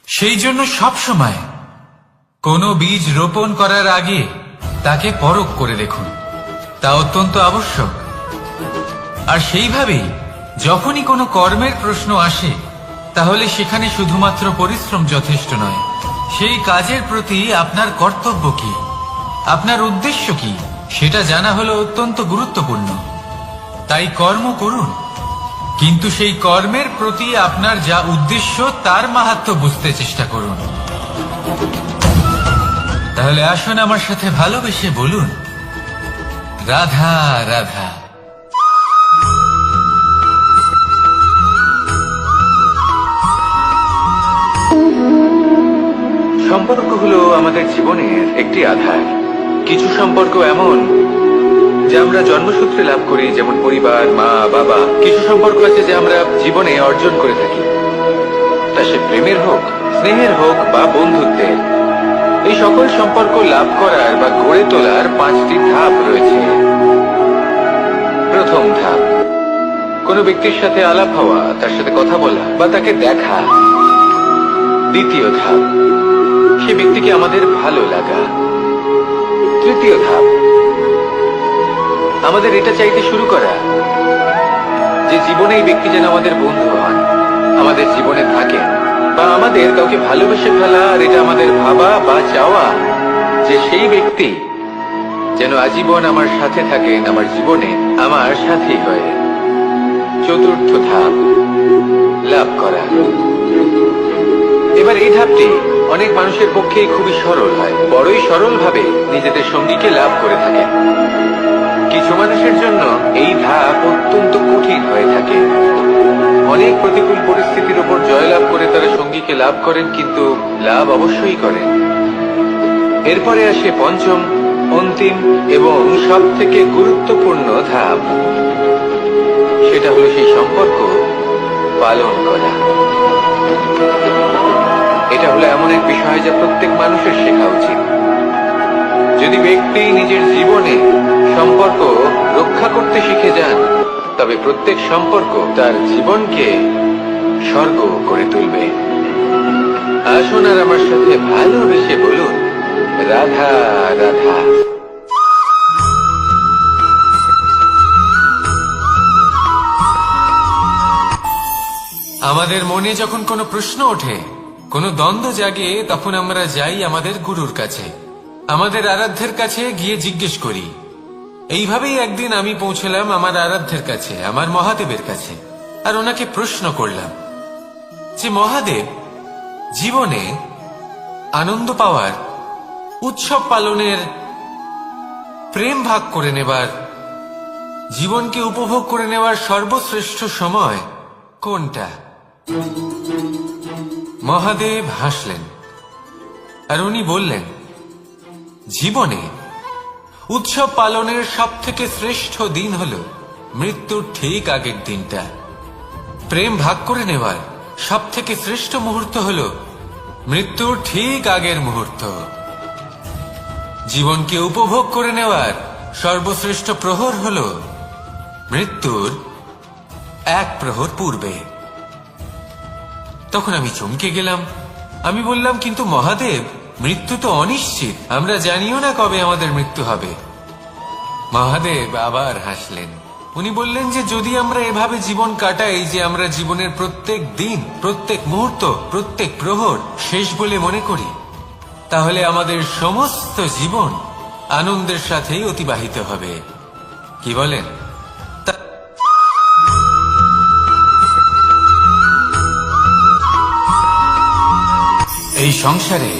সেই জন্য সব সময় কোনো বীজ রোপণ করার আগে তাকে পরখ করে দেখুন, তা অত্যন্ত আবশ্যক। আর সেইভাবেই যখনই কোনো কর্মের প্রশ্ন আসে, তাহলে সেখানে শুধুমাত্র পরিশ্রম যথেষ্ট নয়। সেই কাজের প্রতি আপনার কর্তব্য কি, আপনার উদ্দেশ্য কি, সেটা জানা হলো অত্যন্ত গুরুত্বপূর্ণ। তাই কর্ম করুন, কিন্তু সেই কর্মের প্রতি আপনার যা উদ্দেশ্য তার মাহাত্ম্য বুঝতে চেষ্টা করুন। তাহলে আসুন আমার সাথে ভালোবেসে বলুন, রাধা রাধা। সম্পর্ক হলো আমাদের জীবনের একটি আধার। কিছু সম্পর্ক এমন যা আমরা জন্মসূত্রে লাভ করি, যেমন পরিবার, মা, বাবা। কিছু সম্পর্ক আছে যা আমরা জীবনে অর্জন করে থাকি, তা সে প্রেমের হোক, স্নেহের হোক বা বন্ধুত্বের। এই সকল সম্পর্ক লাভ করার বা গড়ে তোলার 5টি ধাপ রয়েছে। প্রথম ধাপ, কোনো ব্যক্তির সাথে আলাপ হওয়া, তার সাথে কথা বলা বা তাকে দেখা। দ্বিতীয় ধাপ, সে ব্যক্তিকে আমাদের ভালো লাগা। তৃতীয় ধাপ, আমাদের এটা চাইতে শুরু করা যে জীবনে এই ব্যক্তি যেন আমাদের বন্ধু হন, আমাদের জীবনে থাকেন, বা আমাদের কাউকে ভালোবেসে ফেলা। আর এটা আমাদের ভাবা বা চাওয়া যে সেই ব্যক্তি যেন আজীবন আমার সাথে থাকেন, আমার জীবনে আমার সাথী হয়ে। চতুর্থ ধাপ, লাভ করা। এবার এই ধাপটি অনেক মানুষের পক্ষেই খুবই সরল হয়, বড়ই সরল ভাবে নিজেদের সঙ্গীকে লাভ করে থাকেন। কিছু মানুষের জন্য এই ধাপ অত্যন্ত কঠিন হয়ে থাকে। অনেক প্রতিকূল পরিস্থিতির উপর জয়লাভ করে তারা সঙ্গীকে লাভ করেন, কিন্তু লাভ অবশ্যই করেন। এরপরে আসে পঞ্চম, অন্তিম এবং সব থেকে গুরুত্বপূর্ণ ধাপ। সেটা হলো সেই সম্পর্ক পালন করা। এটা হলো এমন এক বিষয় যা প্রত্যেক মানুষের শেখা উচিত। যদি ব্যক্তি নিজের জীবনে সম্পর্ক রক্ষা করতে শিখে যান, তবে প্রত্যেক সম্পর্ক তার জীবনকে স্বর্গ করে তুলবে। আসুন আর আমার সাথে ভালোবেসে বলুন, রাধা রাধা। আমাদের মনে যখন কোনো প্রশ্ন ওঠে, কোনো দ্বন্দ্ব জাগে, তখন আমরা যাই আমাদের গুরুর কাছে, আমাদের আরাধ্যের কাছে গিয়ে জিজ্ঞেস করি। এইভাবেই একদিন আমি পৌঁছলাম আমার আরাধ্যের কাছে, আমার মহাদেবের কাছে, আর ওনাকে প্রশ্ন করলাম যে মহাদেব, জীবনে আনন্দ পাওয়ার, উৎসব পালনের, প্রেম ভাগ করে নেবার, জীবনকে উপভোগ করে নেওয়ার সর্বশ্রেষ্ঠ সময় কোনটা? মহাদেব হাসলেন আর উনি বললেন, জীবনে উৎসব পালনের সব থেকে শ্রেষ্ঠ দিন হল মৃত্যুর ঠিক আগের দিনটা। প্রেম ভাগ করে নেওয়ার সব থেকে শ্রেষ্ঠ মুহূর্ত হল মৃত্যুর ঠিক আগের মুহূর্ত। জীবনকে উপভোগ করে নেওয়ার সর্বশ্রেষ্ঠ প্রহর হল মৃত্যুর এক প্রহর পূর্বে। তখন আমি চমকে গেলাম। আমি বললাম, কিন্তু মহাদেব, মৃত্যু তো অনিশ্চিত, আমরা জানিও না কবে আমাদের মৃত্যু হবে। মহাদেব আবার হাসলেন। উনি বললেন যে যদি আমরা এভাবে জীবন কাটাই যে আমরা জীবনের প্রত্যেক দিন, প্রত্যেক মুহূর্ত, প্রত্যেক প্রহর শেষ বলে মনে করি, তাহলে আমাদের সমস্ত জীবন আনন্দের সাথেই অতিবাহিত হবে। কি বলেন? এই সংসারে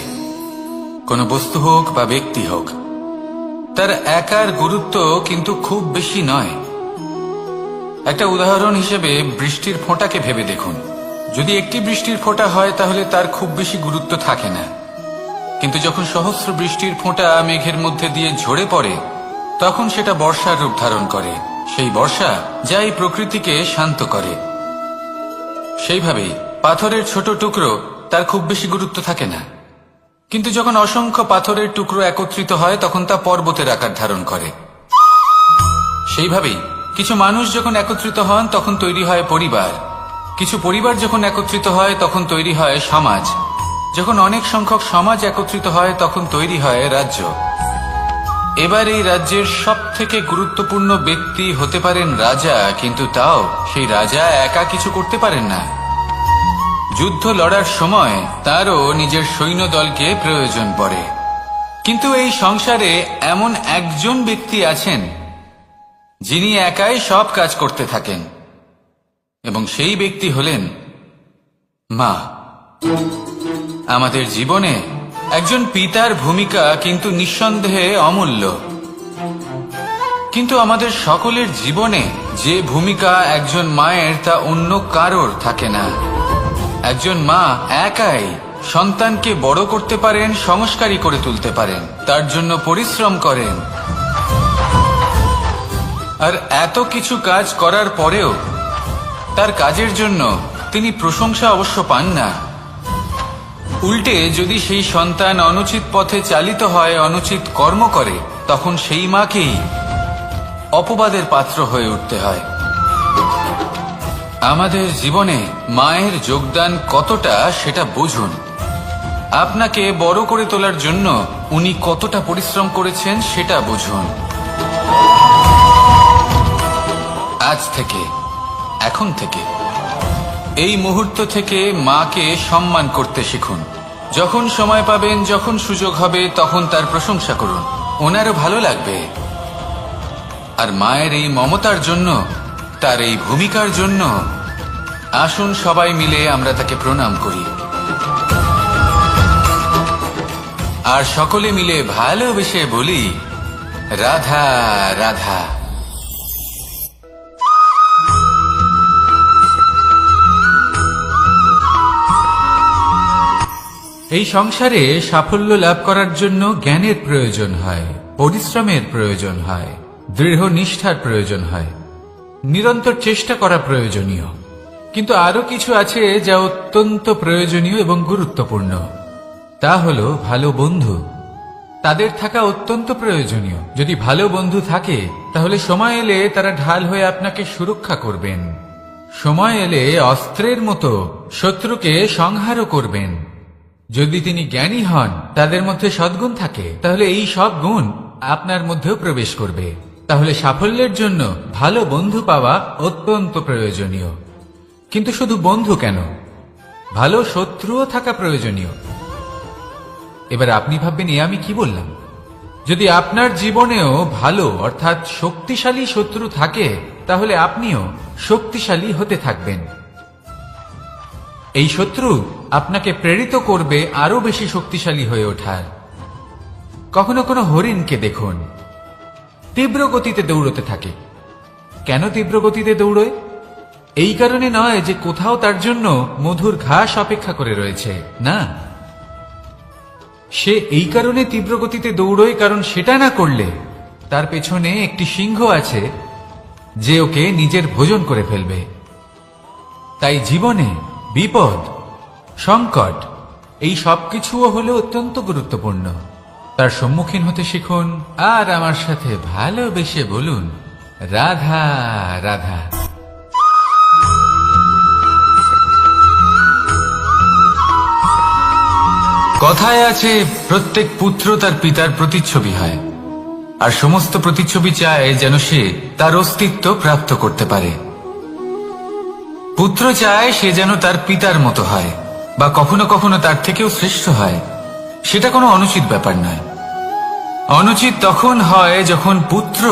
কোনো বস্তু হোক বা ব্যক্তি হোক, তার একার গুরুত্ব কিন্তু খুব বেশি নয়। একটা উদাহরণ হিসেবে বৃষ্টির ফোঁটাকে ভেবে দেখুন। যদি একটি বৃষ্টির ফোঁটা হয় তাহলে তার খুব বেশি গুরুত্ব থাকে না, কিন্তু যখন সহস্র বৃষ্টির ফোঁটা মেঘের মধ্যে দিয়ে ঝরে পড়ে, তখন সেটা বর্ষার রূপ ধারণ করে। সেই বর্ষা যা এই প্রকৃতিকে শান্ত করে। সেইভাবেই পাথরের ছোট টুকরো, তার খুব বেশি গুরুত্ব থাকে না, কিন্তু যখন অসংখ্য পাথরের টুকরো একত্রিত হয় তখন তা পর্বতের আকার ধারণ করে। সেইভাবেই কিছু মানুষ যখন একত্রিত হন তখন তৈরি হয় পরিবার, কিছু পরিবার যখন একত্রিত হয় তখন তৈরি হয় সমাজ, যখন অনেক সংখ্যক সমাজ একত্রিত হয় তখন তৈরি হয় রাজ্য। এবার এই রাজ্যের সব থেকে গুরুত্বপূর্ণ ব্যক্তি হতে পারেন রাজা, কিন্তু তাও সেই রাজা একা কিছু করতে পারেন না। যুদ্ধ লড়ার সময় তারও নিজের সৈন্যদলকে প্রয়োজন পড়ে। কিন্তু এই সংসারে এমন একজন ব্যক্তি আছেন যিনি একাই সব কাজ করতে থাকেন, এবং সেই ব্যক্তি হলেন মা। আমাদের জীবনে একজন পিতার ভূমিকা কিন্তু নিঃসন্দেহে অমূল্য, কিন্তু আমাদের সকলের জীবনে যে ভূমিকা একজন মায়ের তা অন্য কারোর থাকে না। একজন মা একাই সন্তানকে বড় করতে পারেন, সংস্কারী করে তুলতে পারেন, তার জন্য পরিশ্রম করেন। আর এত কিছু কাজ করার পরেও তার কাজের জন্য তিনি প্রশংসা অবশ্য পান না। উল্টে যদি সেই সন্তান অনুচিত পথে চালিত হয়, অনুচিত কর্ম করে, তখন সেই মাকেই অপবাদের পাত্র হয়ে উঠতে হয়। আমাদের জীবনে মায়ের যোগদান কতটা সেটা বুঝুন। আপনাকে বড় করে তোলার জন্য উনি কতটা পরিশ্রম করেছেন সেটা বুঝুন। আজ থেকে, এখন থেকে, এই মুহূর্ত থেকে মাকে সম্মান করতে শিখুন। যখন সময় পাবেন, যখন সুযোগ হবে, তখন তার প্রশংসা করুন। ওনারও ভালো লাগবে। আর মায়ের এই মমতার জন্য, তার এই ভূমিকার জন্য আসুন সবাই মিলে আমরা তাকে প্রণাম করি, আর সকলে মিলে ভালোবেসে বলি, রাধা রাধা। এই সংসারে সাফল্য লাভ করার জন্য জ্ঞানের প্রয়োজন হয়, পরিশ্রমের প্রয়োজন হয়, দৃঢ় নিষ্ঠার প্রয়োজন হয়, নিরন্তর চেষ্টা করা প্রয়োজনীয়। কিন্তু আরো কিছু আছে যা অত্যন্ত প্রয়োজনীয় এবং গুরুত্বপূর্ণ। তা হলো ভালো বন্ধু। তাদের থাকা অত্যন্ত প্রয়োজনীয়। যদি ভালো বন্ধু থাকে তাহলে সময় এলে তারা ঢাল হয়ে আপনাকে সুরক্ষা করবেন। সময় এলে অস্ত্রের মতো শত্রুকে সংহারও করবেন। যদি তিনি জ্ঞানী হন, তাদের মধ্যে সদ্গুণ থাকে, তাহলে এই সব গুণ আপনার মধ্যেও প্রবেশ করবে। তাহলে সাফল্যের জন্য ভালো বন্ধু পাওয়া অত্যন্ত প্রয়োজনীয়। কিন্তু শুধু বন্ধু কেন, ভালো শত্রুও থাকা প্রয়োজনীয়। এবার আপনি ভাববেন, এ আমি কি বললাম? যদি আপনার জীবনেও ভালো অর্থাৎ শক্তিশালী শত্রু থাকে, তাহলে আপনিও শক্তিশালী হতে থাকবেন। এই শত্রু আপনাকে প্রেরিত করবে আরো বেশি শক্তিশালী হয়ে ওঠার। কখনো কোনো হরিণকে দেখুন, তীব্র গতিতে দৌড়তে থাকে। কেন তীব্র গতিতে দৌড়য়? এই কারণে নয় যে কোথাও তার জন্য মধুর ঘাস অপেক্ষা করে রয়েছে, না। সে এই কারণে তীব্র গতিতে দৌড়য় কারণ সেটা না করলে তার পেছনে একটি সিংহ আছে যে ওকে নিজের ভোজন করে ফেলবে। তাই জীবনে বিপদ, সংকট, এই সবকিছুও হলো অত্যন্ত গুরুত্বপূর্ণ। তার সম্মুখীন হতে শিখুন আর আমার সাথে ভালোবেসে বলুন, রাধা রাধা। কথায় আছে, প্রত্যেক পুত্র তার পিতার প্রতিচ্ছবি হয়, আর সমস্ত প্রতিচ্ছবি চায় যেন সে তার অস্তিত্ব প্রাপ্ত করতে পারে। পুত্র চায় সে যেন তার পিতার মতো হয়, বা কখনো কখনো তার থেকেও শ্রেষ্ঠ হয়। সেটা কোনো অনুচিত ব্যাপার নয়। অনুচিত তখন হয় যখন পুত্র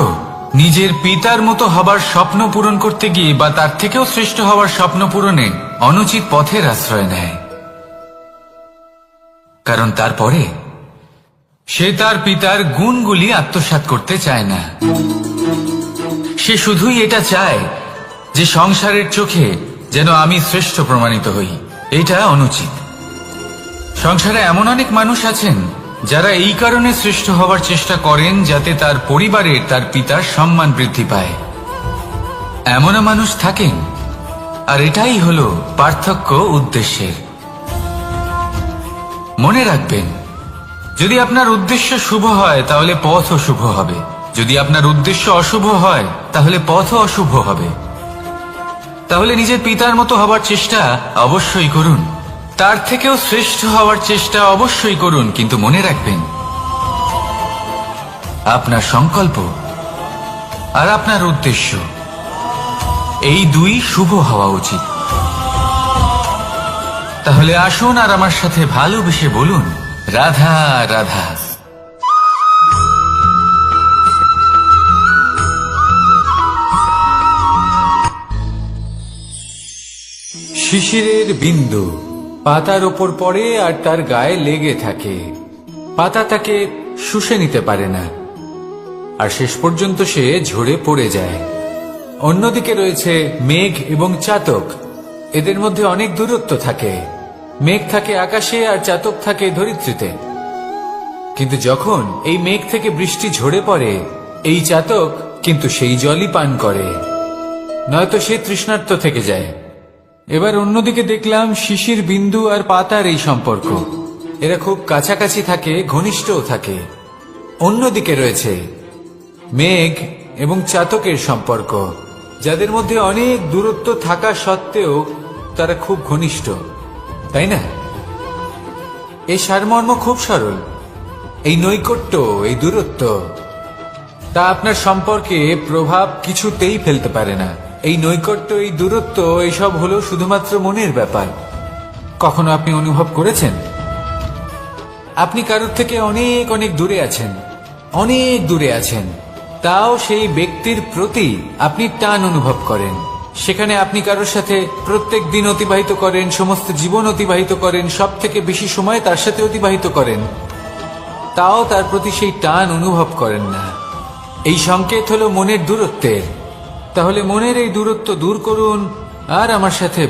নিজের পিতার মতো হবার স্বপ্ন পূরণ করতে গিয়ে বা তার থেকেও শ্রেষ্ঠ হওয়ার স্বপ্ন পূরণে অনুচিত পথের আশ্রয় নেয়। কারণ তারপরে সে তার পিতার গুণগুলি আত্মসাৎ করতে চায় না। সে শুধুই এটা চায় যে সংসারের চোখে যেন আমি শ্রেষ্ঠ প্রমাণিত হই। এটা অনুচিত। সংসারে এমন অনেক মানুষ আছেন যারা এই কারণে শ্রেষ্ঠ হওয়ার চেষ্টা করেন যাতে তার পরিবারে তার পিতার সম্মান বৃদ্ধি পায়। এমনও মানুষ থাকেন, আর এটাই হলো পার্থক্য উদ্দেশ্যের। মনে রাখবেন, যদি আপনার উদ্দেশ্য শুভ হয় তাহলে পথও শুভ হবে, যদি আপনার উদ্দেশ্য অশুভ হয় তাহলে পথও অশুভ হবে। তাহলে নিজের পিতার মতো হবার চেষ্টা অবশ্যই করুন, তার থেকেও শ্রেষ্ঠ হওয়ার চেষ্টা অবশ্যই করুন, কিন্তু মনে রাখবেন আপনার সংকল্প আর আপনার উদ্দেশ্য এই দুই শুভ হওয়া উচিত। তাহলে আসুন আর আমার সাথে ভালোবেসে বলুন, রাধা রাধা। শিশিরের বিন্দু পাতার ওপর পড়ে আর তার গায়ে লেগে থাকে। পাতা তাকে শুষে নিতে পারে না, আর শেষ পর্যন্ত সে ঝরে পড়ে যায়। অন্যদিকে রয়েছে মেঘ এবং চাতক। এদের মধ্যে অনেক দূরত্ব থাকে। মেঘ থাকে আকাশে আর চাতক থাকে ধরিত্রীতে। কিন্তু যখন এই মেঘ থেকে বৃষ্টি ঝরে পড়ে, এই চাতক কিন্তু সেই জলই পান করে, নয়তো সে তৃষ্ণার্ত থেকে যায়। এবার অন্যদিকে দেখলাম শিশির বিন্দু আর পাতার এই সম্পর্ক। এরা খুব কাছাকাছি থাকে, ঘনিষ্ঠও থাকে। অন্যদিকে রয়েছে মেঘ এবং চাতকের সম্পর্ক, যাদের মধ্যে অনেক দূরত্ব থাকা সত্ত্বেও তারা খুব ঘনিষ্ঠ, তাই না? এই সারমর্ম খুব সরল। এই নৈকট্য, এই দূরত্ব, তা আপনার সম্পর্কে প্রভাব কিছুতেই ফেলতে পারে না। এই নৈকট্য, এই দূরত্ব, এইসব হলো শুধুমাত্র মনের ব্যাপার। কখনো আপনি অনুভব করেছেন আপনি কারোর থেকে অনেক অনেক দূরে আছেন, অনেক দূরে আছেন, তাও সেই ব্যক্তির প্রতি আপনি টান অনুভব করেন। সেখানে আপনি কারোর সাথে প্রত্যেক দিন অতিবাহিত করেন, সমস্ত জীবন অতিবাহিত করেন, সব থেকে বেশি সময় তার সাথে অতিবাহিত করেন, তাও তার প্রতি সেই টান অনুভব করেন না। এই সংকেত হলো মনের দূরত্বের। তাহলে মনের এই দূরত্ব দূর করুন আর আমার সাথে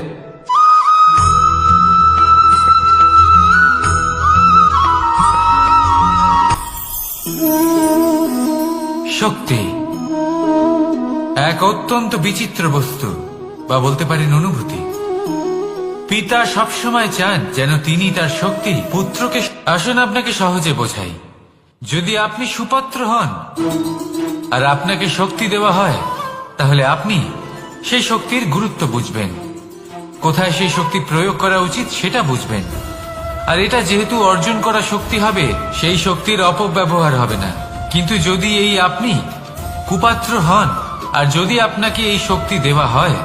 শক্তি এক অত্যন্ত বিচিত্র বস্তু, বা বলতে পারেন অনুভূতি। পিতা সবসময় চান যেন তিনি তার শক্তি পুত্রকে। আসুন আপনাকে সহজে বোঝাই। যদি আপনি সুপাত্র হন আর আপনাকে শক্তি দেওয়া হয়, তাহলে আপনি সেই শক্তির গুরুত্ব বুঝবেন, কোথায় সেই শক্তি প্রয়োগ করা উচিত সেটা বুঝবেন। আর এটা যেহেতু অর্জন করা শক্তি হবে, সেই শক্তির অপব্যবহার হবে না। কিন্তু যদি এই আপনি কুপাত্র হন আর যদি আপনাকে এই শক্তি দেওয়া হয়,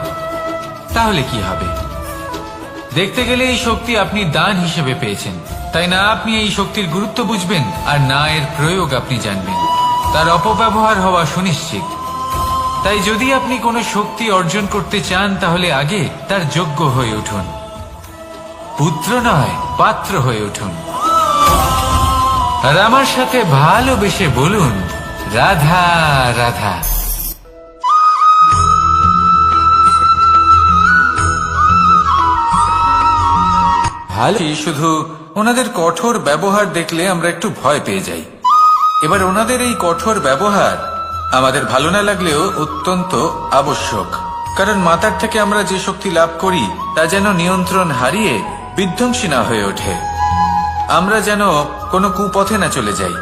তাহলে কি হবে? দেখতে গেলে এই শক্তি আপনি দান হিসেবে পেয়েছেন, তাই না আপনি এই শক্তির গুরুত্ব বুঝবেন আর না এর প্রয়োগ আপনি জানবেন। তার অপব্যবহার হওয়া সুনিশ্চিত। তাই যদি আপনি কোনো শক্তি অর্জন করতে চান, তাহলে আগে তার যোগ্য হয়ে উঠুন। পুত্র নয়, পাত্র হয়ে উঠুন। আর আমার সাথে ভালোবেসে বলুন, রাধা রাধা। ভালো, শুধু ওনাদের কঠোর ব্যবহার দেখলে আমরা একটু ভয় পেয়ে যাই। এবার ওনাদের এই কঠোর ব্যবহার আমাদের ভালো না লাগলেও অত্যন্ত আবশ্যক, কারণ মাতার থেকে আমরা যে শক্তি লাভ করি তা যেন নিয়ন্ত্রণ হারিয়ে বিধ্বংসী না হয়ে ওঠে। আমরা যেন কোনো কুপথে না চলে যাই,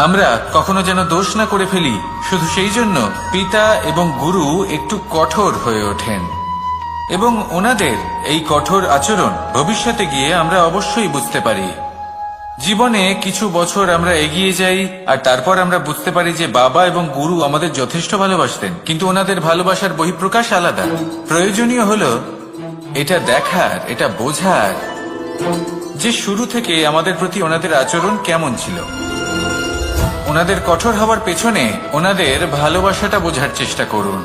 আমরা কখনো যেন দোষ না করে ফেলি। শুধু সেই জন্য পিতা এবং গুরু একটু কঠোর হয়ে ওঠেন, এবং ওনাদের এই কঠোর আচরণ ভবিষ্যতে গিয়ে আমরা অবশ্যই বুঝতে পারি। জীবনে কিছু বছর আমরা এগিয়ে যাই আর তারপর আমরা বুঝতে পারি যে বাবা এবং গুরু আমাদের যথেষ্ট ভালোবাসতেন, কিন্তু ওনাদের ভালোবাসার বহিঃপ্রকাশ আলাদা। প্রয়োজনীয় হলো এটা দেখার, এটা বোঝার যে শুরু থেকে আমাদের প্রতি ওনাদের আচরণ কেমন ছিল। ওনাদের কঠোর হওয়ার পেছনে ওনাদের ভালোবাসাটা বোঝার চেষ্টা করুন,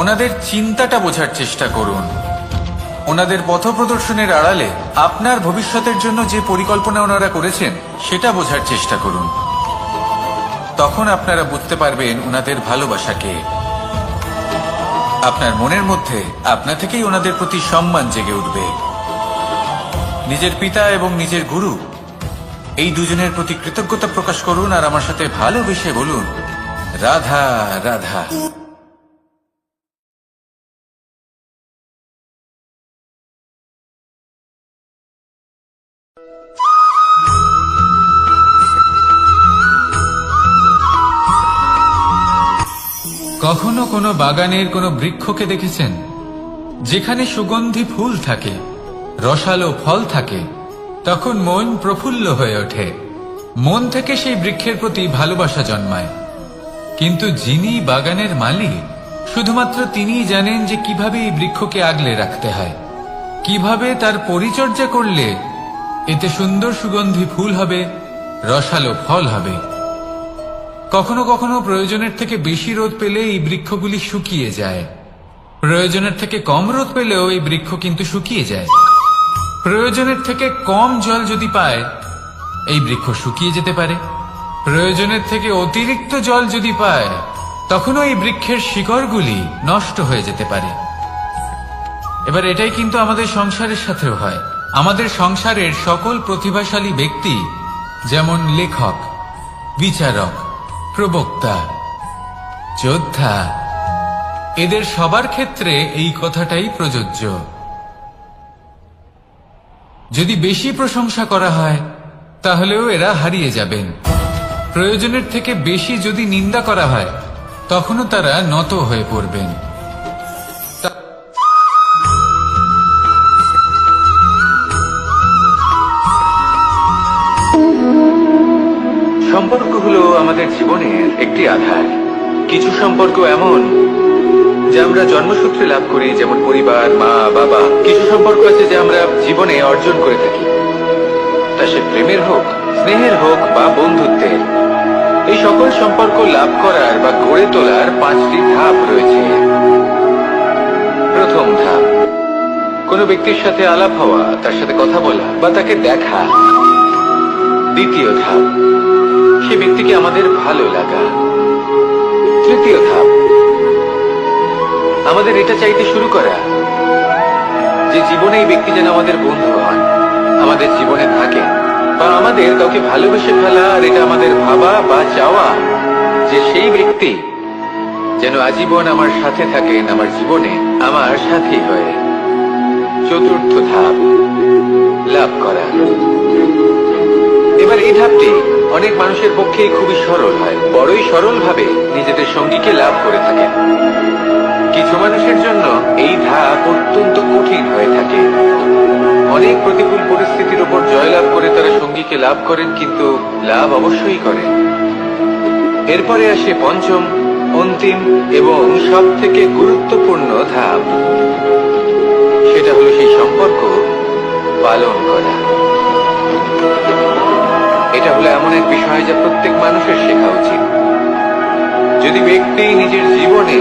ওনাদের চিন্তাটা বোঝার চেষ্টা করুন, ওনাদের পথপ্রদর্শনের আড়ালে আপনার ভবিষ্যতের জন্য যে পরিকল্পনা ওনারা করেছেন সেটা বোঝার চেষ্টা করুন। তখন আপনারা বুঝতে পারবেন ওনাদের ভালোবাসাকে। আপনার মনের মধ্যে আপনা থেকেই ওনাদের প্রতি সম্মান জেগে উঠবে। নিজের পিতা এবং নিজের গুরু এই দুজনের প্রতি কৃতজ্ঞতা প্রকাশ করুন আর আমার সাথে ভালোবেসে বলুন, রাধা রাধা। কখনো কোনো বাগানের কোনো বৃক্ষকে দেখেছেন যেখানে সুগন্ধি ফুল থাকে, রসালো ফল থাকে? তখন মন প্রফুল্ল হয়ে ওঠে, মন থেকে সেই বৃক্ষের প্রতি ভালোবাসা জন্মায়। কিন্তু যিনি বাগানের মালিক, শুধুমাত্র তিনিই জানেন যে কিভাবে এই বৃক্ষকে আগলে রাখতে হয়, কিভাবে তার পরিচর্যা করলে এতে সুন্দর সুগন্ধি ফুল হবে, রসালো ফল হবে। কখনো কখনো প্রয়োজনের থেকে বেশি রোদ পেলে এই বৃক্ষগুলি শুকিয়ে যায়, প্রয়োজনের থেকে কম রোদ পেলেও এই বৃক্ষ কিন্তু শুকিয়ে যায়। প্রয়োজনের থেকে কম জল যদি পায়, এই বৃক্ষ শুকিয়ে যেতে পারে। প্রয়োজনের থেকে অতিরিক্ত জল যদি পায়, তখনও এই বৃক্ষের শিকড়গুলি নষ্ট হয়ে যেতে পারে। এবার এটাই কিন্তু আমাদের সংসারের সাথেও হয়। আমাদের সংসারের সকল প্রতিভাশালী ব্যক্তি, যেমন লেখক, বিচারক, প্রবক্তা, যোদ্ধা, এদের সবার ক্ষেত্রে এই কথাটাই প্রযোজ্য। যদি বেশি প্রশংসা করা হয়, তাহলেও এরা হারিয়ে যাবেন। প্রয়োজনের থেকে বেশি যদি নিন্দা করা হয়, তখনও তারা নত হয়ে পড়বেন। আমাদের জীবনের একটি আধার। কিছু সম্পর্ক এমন যা আমরা জন্মসূত্রে লাভ করি, যেমন পরিবার, মা, বাবা। কিছু সম্পর্ক আছে যা আমরা জীবনে অর্জন করে থাকি, তা সে প্রেমের হোক, স্নেহের হোক বা বন্ধুত্বের। এই সকল সম্পর্ক লাভ করার বা গড়ে তোলার 5টি ধাপ রয়েছে। প্রথম ধাপ, কোনো ব্যক্তির সাথে আলাপ হওয়া, তার সাথে কথা বলা বা তাকে দেখা। দ্বিতীয় ধাপ, সে ব্যক্তিকে আমাদের ভালো লাগা। তৃতীয় ধাপ, আমাদের এটা চাইতে শুরু করা যে জীবনে এই ব্যক্তি যেন আমাদের বন্ধু হন, আমাদের জীবনে থাকেন, বা আমাদের কাউকে ভালোবেসে ফেলা। আর এটা আমাদের ভাবা বা চাওয়া যে সেই ব্যক্তি যেন আজীবন আমার সাথে থাকেন, আমার জীবনে আমার সাথী হয়ে। চতুর্থ ধাপ, লাভ করা। এবার এই ধাপটি অনেক মানুষের পক্ষেই খুবই সরল হয়, বড়ই সরল ভাবে নিজেদের সঙ্গীকে লাভ করে থাকেন। কিছু মানুষের জন্য এই ধাপ অত্যন্ত কঠিন হয়ে থাকে। অনেক প্রতিকূল পরিস্থিতির উপর জয়লাভ করে তারা সঙ্গীকে লাভ করেন, কিন্তু লাভ অবশ্যই করেন। এরপরে আসে পঞ্চম, অন্তিম এবং সব থেকে গুরুত্বপূর্ণ ধাপ। সেটা হলো সেই সম্পর্ক পালন করা। এটা হলো এমন এক বিষয় যা প্রত্যেক মানুষের শেখা উচিত। যদি ব্যক্তি নিজের জীবনে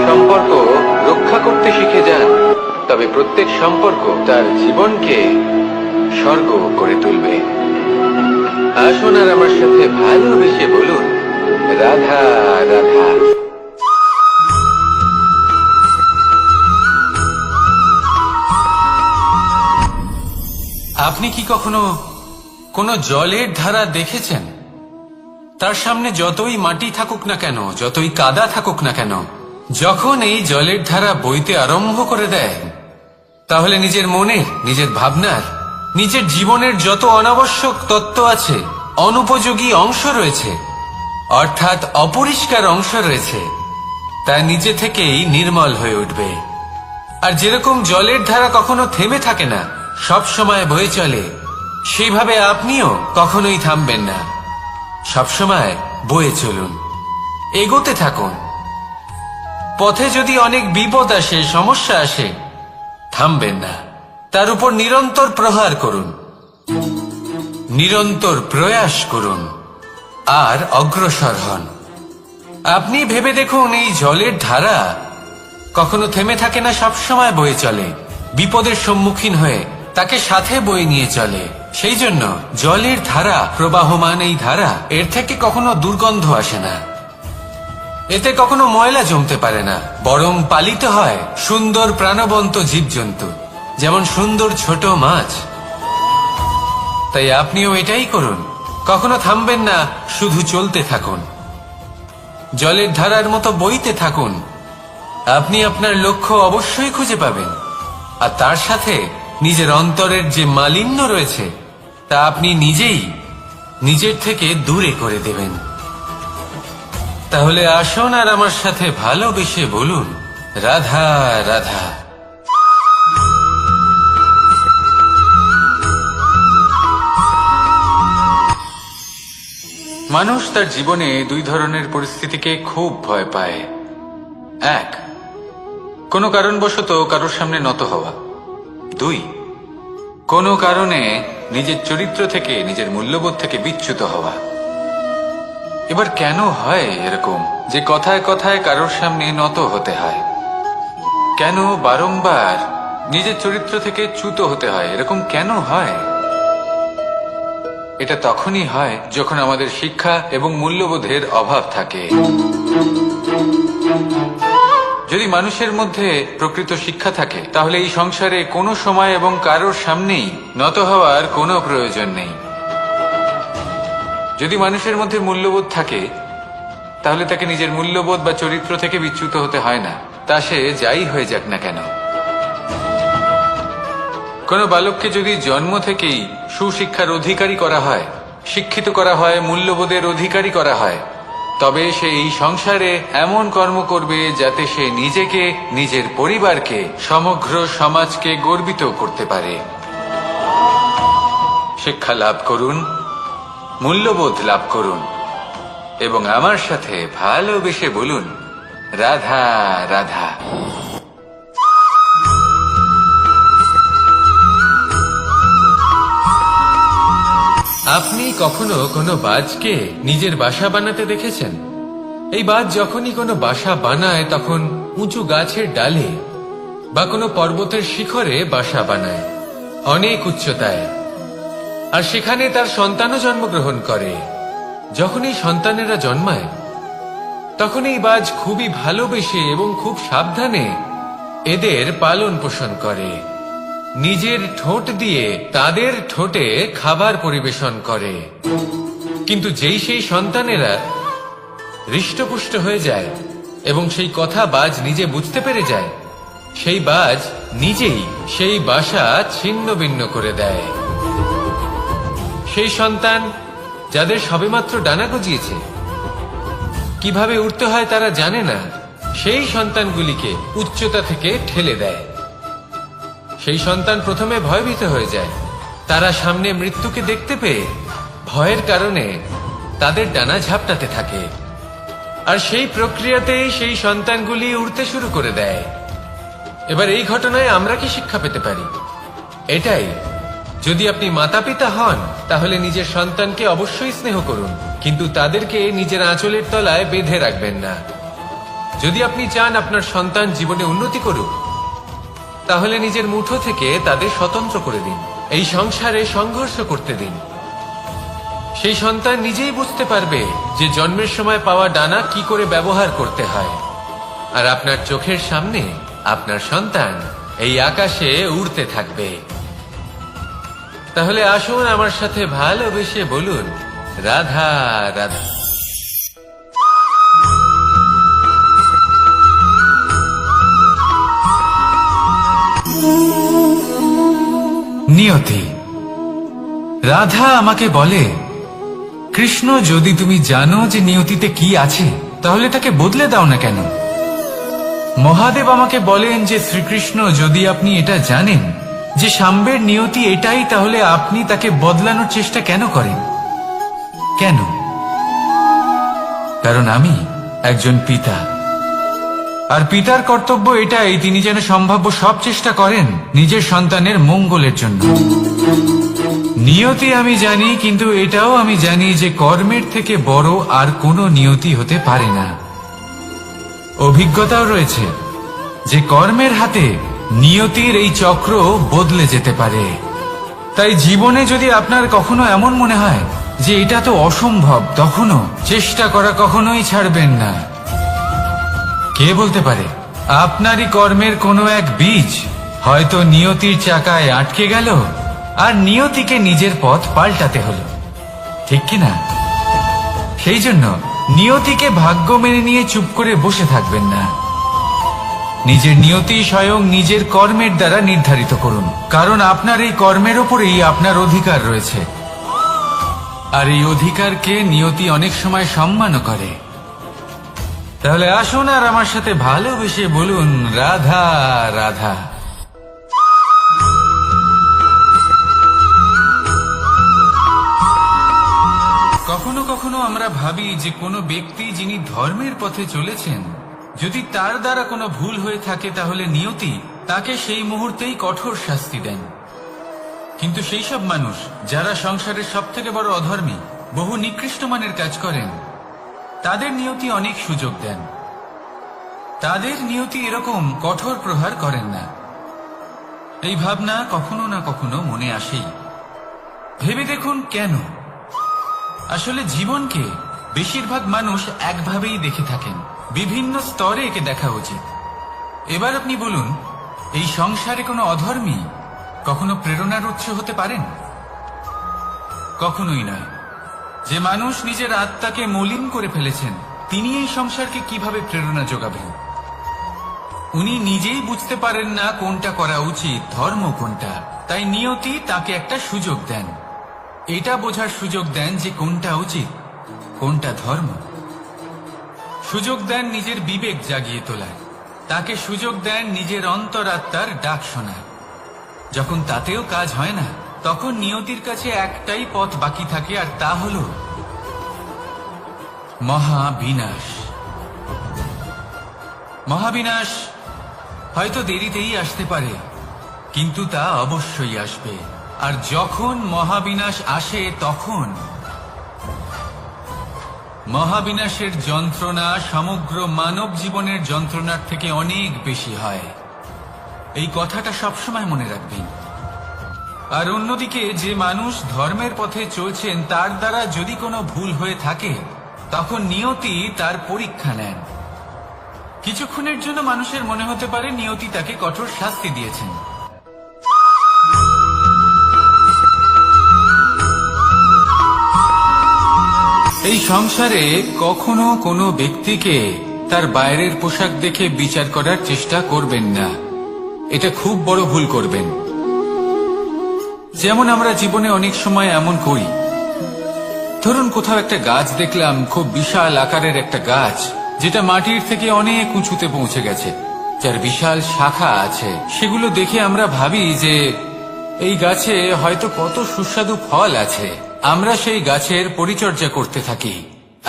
সম্পর্ক রক্ষা করতে শিখে যান, তবে প্রত্যেক সম্পর্ক তার জীবনকে স্বর্গ করে তুলবে। আসুন আর আমার সাথে ভালোবেসে বলুন, রাধা রাধা। আপনি কি কখনো কোনো জলের ধারা দেখেছেন? তার সামনে যতই মাটি থাকুক না কেন, যতই কাদা থাকুক না কেন, যখন এই জলের ধারা বইতে আরম্ভ করে দেয়, তাহলে নিজের মনের, নিজের ভাবনার, নিজের জীবনের যত অনাবশ্যক তত্ত্ব আছে, অনুপযোগী অংশ রয়েছে, অর্থাৎ অপরিষ্কার অংশ রয়েছে, তা নিজে থেকেই নির্মল হয়ে উঠবে। আর যেরকম জলের ধারা কখনো থেমে থাকে না, সব সময় বয়ে চলে, সেইভাবে আপনিও কখনোই থামবেন না। সবসময় বয়ে চলুন, এগোতে থাকুন। পথে যদি অনেক বিপদ আসে, সমস্যা আসে, থামবেন না, তার উপর নিরন্তর প্রহার করুন, নিরন্তর প্রয়াস করুন আর অগ্রসর হন। আপনি ভেবে দেখুন, এই জলের ধারা কখনো থেমে থাকে না, সবসময় বয়ে চলে, বিপদের সম্মুখীন হয়ে তাকে সাথে বয়ে নিয়ে চলে। সেই জন্য জলের ধারা, প্রবাহমান এই ধারা, এর থেকে কখনো দুর্গন্ধ আসে না, এতে কখনো ময়লা জমতে পারে না, বরং পালিত হয় সুন্দর প্রাণবন্ত জীবজন্তু, যেমন সুন্দর ছোট মাছ। তাই আপনিও এটাই করুন, কখনো থামবেন না, শুধু চলতে থাকুন, জলের ধারার মতো বইতে থাকুন। আপনি আপনার লক্ষ্য অবশ্যই খুঁজে পাবেন, আর তার সাথে নিজের অন্তরের যে মালিন্য রয়েছে তা আপনি নিজেই নিজের থেকে দূরে করে দেবেন। তাহলে আসুন আর আমার সাথে ভালোবেসে বলুন, রাধা রাধা। মানুষ তার জীবনে দুই ধরনের পরিস্থিতিকে খুব ভয় পায়। এক, কোনো কারণবশত কারোর সামনে নত হওয়া। দুই, কোনো কারণে নিজের চরিত্র থেকে, নিজের মূল্যবোধ থেকে বিচ্যুত হওয়া। এবার কেন হয় এরকম যে কথায় কথায় কারোর সামনে নত হতে হয়? কেন বারংবার নিজের চরিত্র থেকে চ্যুত হতে হয়? এরকম কেন হয়? এটা তখনই হয় যখন আমাদের শিক্ষা এবং মূল্যবোধের অভাব থাকে। যদি মানুষের মধ্যে প্রকৃত শিক্ষা থাকে, তাহলে এই সংসারে কোনো সময় এবং কারোর সামনেই নত হওয়ার কোনো প্রয়োজন নেই। যদি মানুষের মধ্যে মূল্যবোধ থাকে, তাহলে তাকে নিজের মূল্যবোধ বা চরিত্র থেকে বিচ্যুত হতে হয় না, তা সে যাই হয়ে যাক না কেন। কোনো বালককে যদি জন্ম থেকেই সুশিক্ষার অধিকারী করা হয়, শিক্ষিত করা হয়, মূল্যবোধের অধিকারী করা হয়, তবে সে এই সংসারে এমন কর্ম করবে যাতে সে নিজেকে, নিজের পরিবারকে, সমগ্র সমাজকে গর্বিত করতে পারে। শিক্ষা লাভ করুন, মূল্যবোধ লাভ করুন, এবং আমার সাথে ভালোবেসে বলুন, রাধা রাধা। আপনি কখনো কোনো বাজকে নিজের বাসা বানাতে দেখেছেন? এই বাজ যখনই কোনো বাসা বানায় তখন উঁচু গাছের ডালে বা কোনো পর্বতের শিখরে বাসা বানায়, অনেক উচ্চতায়, আর সেখানে তার সন্তানও জন্মগ্রহণ করে। যখন এই সন্তানেরা জন্মায় তখন এই বাজ খুবই ভালোবেসে এবং খুব সাবধানে এদের পালন পোষণ করে, নিজের ঠোঁট দিয়ে তাদের ঠোঁটে খাবার পরিবেশন করে। কিন্তু যেই সেই সন্তানেরা হৃষ্টপুষ্ট হয়ে যায় এবং সেই কথা বাজ নিজে বুঝতে পেরে যায়, সেই বাজ নিজেই সেই বাসা ছিন্ন ভিন্ন করে দেয়। সেই সন্তান যাদের সবেমাত্র ডানা গজিয়েছে, কিভাবে উঠতে হয় তারা জানে না, সেই সন্তানগুলিকে উচ্চতা থেকে ঠেলে দেয়। সেই সন্তান প্রথমে ভয়ভীত হয়ে যায়। তারা সামনে মৃত্যুকে দেখতে পেয়ে ভয়ের কারণে তাদের ডানা ঝাপটাতে থাকে, আর সেই প্রক্রিয়াতেই সেই সন্তানগুলি উড়তে শুরু করে দেয়। এবার এই ঘটনায় আমরা কি শিক্ষা পেতে পারি? এটাই, যদি আপনি মাতা পিতা হন তাহলে নিজের সন্তানকে অবশ্যই স্নেহ করুন, কিন্তু তাদেরকে নিজের আঁচলের তলায় বেঁধে রাখবেন না। যদি আপনি চান আপনার সন্তান জীবনে উন্নতি করুক, তাহলে নিজের মুঠো থেকে তাদের স্বতন্ত্র করে দিন, এই সংসারে সংঘর্ষ করতে দিন। সেই সন্তান নিজেই বুঝতে পারবে যে জন্মের সময় পাওয়া ডানা কি করে ব্যবহার করতে হয়, আর আপনার চোখের সামনে আপনার সন্তান এই আকাশে উড়তে থাকবে। তাহলে আসুন আমার সাথে ভালোবেসে বলুন, রাধা রাধা। নিয়তি। রাধা আমাকে বলে, কৃষ্ণ, যদি তুমি জানো যে নিয়তিতে কি আছে তাহলে তাকে বদলে দাও না কেন? মহাদেব আমাকে বলেন যে শ্রীকৃষ্ণ, যদি আপনি এটা জানেন যে সাম্বের নিয়তি এটাই, তাহলে আপনি তাকে বদলানোর চেষ্টা কেন করেন? কেন? কারণ আমি একজন পিতা, আর পিতার কর্তব্য এটাই, তিনি যেন সম্ভাব্য সব চেষ্টা করেন নিজের সন্তানের মঙ্গলের জন্য। নিয়তি আমি জানি, কিন্তু এটাও আমি জানি যে কর্মের থেকে বড় আর কোনো নিয়তি হতে পারে না। অভিজ্ঞতাও রয়েছে যে কর্মের হাতে নিয়তির এই চক্র বদলে যেতে পারে। তাই জীবনে যদি আপনার কখনো এমন মনে হয় যে এটা তো অসম্ভব, তখনও চেষ্টা করা কখনোই ছাড়বেন না। কে বলতে পারে আপনারই কর্মের কোনো এক বীজ হয়তো নিয়তির চাকায় আটকে গেল, আর নিয়তিকে নিজের পথ পাল্টাতে হলো, ঠিক কিনা? সেই জন্য নিয়তিকে ভাগ্য মেনে নিয়ে চুপ করে বসে থাকবেন না। নিজের নিয়তি স্বয়ং নিজের কর্মের দ্বারা নির্ধারিত করুন, কারণ আপনার এই কর্মের ওপরেই আপনার অধিকার রয়েছে, আর এই অধিকারকে নিয়তি অনেক সময় সম্মানও করে। তাহলে আসুন আর আমার সাথে ভালোবেসে বলুন, রাধা রাধা। কখনো কখনো আমরা ভাবি যে কোনো ব্যক্তি যিনি ধর্মের পথে চলেছেন, যদি তার দ্বারা কোনো ভুল হয়ে থাকে তাহলে নিয়তি তাকে সেই মুহূর্তেই কঠোর শাস্তি দেন। কিন্তু সেই সব মানুষ যারা সংসারের সবথেকে বড় অধর্মী, বহু নিকৃষ্ট মানের কাজ করেন, তাদের নিয়তি অনেক সুযোগ দেন। তাদের নিয়তি এরকম কঠোর প্রহার করেন না। এই ভাবনা কখনো না কখনো মনে আসেই। ভেবে দেখুন কেন? আসলে জীবনকে বেশিরভাগ মানুষ একভাবেই দেখে থাকেন, বিভিন্ন স্তরে একে দেখা উচিত। এবার আপনি বলুন, এই সংসারে কোনো অধর্মী কখনো প্রেরণার উৎস হতে পারেন? কখনোই নয়। যে মানুষ নিজের আত্মাকে মলিন করে ফেলেছেন, তিনি এই সংসারকে কিভাবে প্রেরণা যোগাবেন? উনি নিজেই বুঝতে পারেন না কোনটা করা উচিত, ধর্ম কোনটা। তাই নিয়তি তাকে একটা সুযোগ দেন, এটা বোঝার সুযোগ দেন যে কোনটা উচিত, কোনটা ধর্ম। সুযোগ দেন নিজের বিবেক জাগিয়ে তোলার, তাকে সুযোগ দেন নিজের অন্তরাত্মার ডাক শোনার। যখন তাতেও কাজ হয় না, তখন নিয়তির কাছে একটাই পথ বাকি থাকে, আর তা হলো মহাবিনাশ। মহাবিনাশ হয়তো দেরিতেই আসতে পারে, কিন্তু তা অবশ্যই আসবে। আর যখন মহাবিনাশ আসে তখন মহাবিনাশের যন্ত্রণা সমগ্র মানব জীবনের যন্ত্রণার থেকে অনেক বেশি হয়। এই কথাটা সবসময় মনে রাখবেন। আর অন্যদিকে যে মানুষ ধর্মের পথে চলছেন তার দ্বারা যদি কোনো ভুল হয়ে থাকে তখন নিয়তি তার পরীক্ষা নেন। কিছুক্ষণের জন্য মানুষের মনে হতে পারে নিয়তি তাকে কঠোর শাস্তি দিয়েছেন। এই সংসারে কখনো কোনো ব্যক্তিকে তার বাইরের পোশাক দেখে বিচার করার চেষ্টা করবেন না। এটা খুব বড় ভুল করবেন। যেমন আমরা জীবনে অনেক সময় এমন করি, ধরুন কোথাও একটা গাছ দেখলাম, খুব বিশাল আকারের একটা গাছ, যেটা মাটির থেকে অনেক উঁচুতে পৌঁছে গেছে, যার বিশাল শাখা আছে। সেগুলো দেখে আমরা ভাবি যে এই গাছে হয়তো কত সুস্বাদু ফল আছে। আমরা সেই গাছের পরিচর্যা করতে থাকি।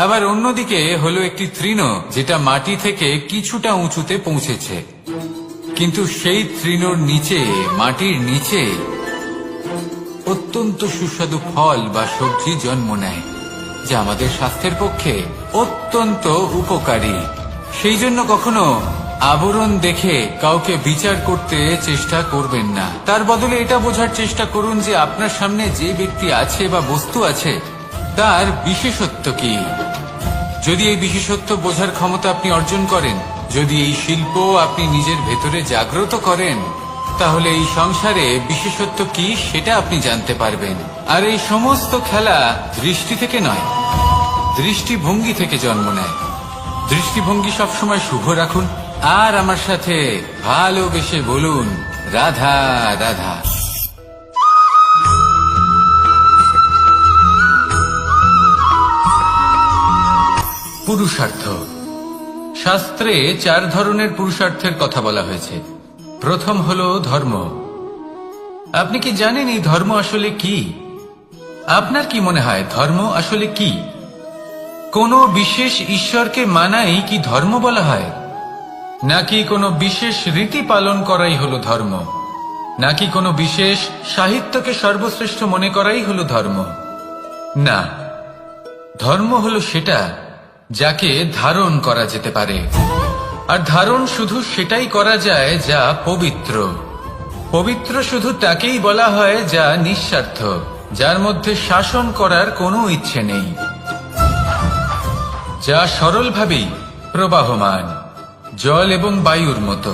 আবার অন্যদিকে হলো একটি তৃণ, যেটা মাটি থেকে কিছুটা উঁচুতে পৌঁছেছে, কিন্তু সেই তৃণর নিচে, মাটির নিচে অত্যন্ত সুস্বাদু ফল বা সবজি জন্ম নেয়, যা আমাদের স্বাস্থ্যের পক্ষে অত্যন্ত উপকারী। সেই জন্য কখনো আবরণ দেখে কাউকে বিচার করতে চেষ্টা করবেন না। তার বদলে এটা বোঝার চেষ্টা করুন যে আপনার সামনে যে ব্যক্তি আছে বা বস্তু আছে তার বিশেষত্ব কি। যদি এই বিশেষত্ব বোঝার ক্ষমতা আপনি অর্জন করেন, যদি এই শিল্প আপনি নিজের ভেতরে জাগ্রত করেন, তাহলে এই সংসারে বিশেষত্ব কি সেটা আপনি জানতে পারবেন। আর এই সমস্ত খেলা দৃষ্টি থেকে নয়, দৃষ্টিভঙ্গি থেকে জন্ম নেয়। দৃষ্টিভঙ্গি সবসময় শুভ রাখুন আর আমার সাথে ভালোবেসে বলুন, রাধা রাধা। পুরুষার্থ। শাস্ত্রে 4 ধরনের পুরুষার্থের কথা বলা হয়েছে। প্রথম হলো ধর্ম। আপনি কি জানেন এই ধর্ম আসলে কি? আপনার কি মনে হয় ধর্ম আসলে কি? কোনো বিশেষ ঈশ্বরকে মানাই কি ধর্ম বলা হয়? নাকি কোনো বিশেষ রীতি পালন করাই হলো ধর্ম? নাকি কোনো বিশেষ সাহিত্যকে সর্বশ্রেষ্ঠ মনে করাই হলো ধর্ম? না, ধর্ম হলো সেটা যাকে ধারণ করা যেতে পারে। আর ধারণ শুধু সেটাই করা যায় যা পবিত্র। পবিত্র শুধু তাকেই বলা হয় যা নিঃস্বার্থ, যার মধ্যে শাসন করার কোনো ইচ্ছে নেই, যা সরলভাবেই প্রবাহমান, জল এবং বায়ুর মতো।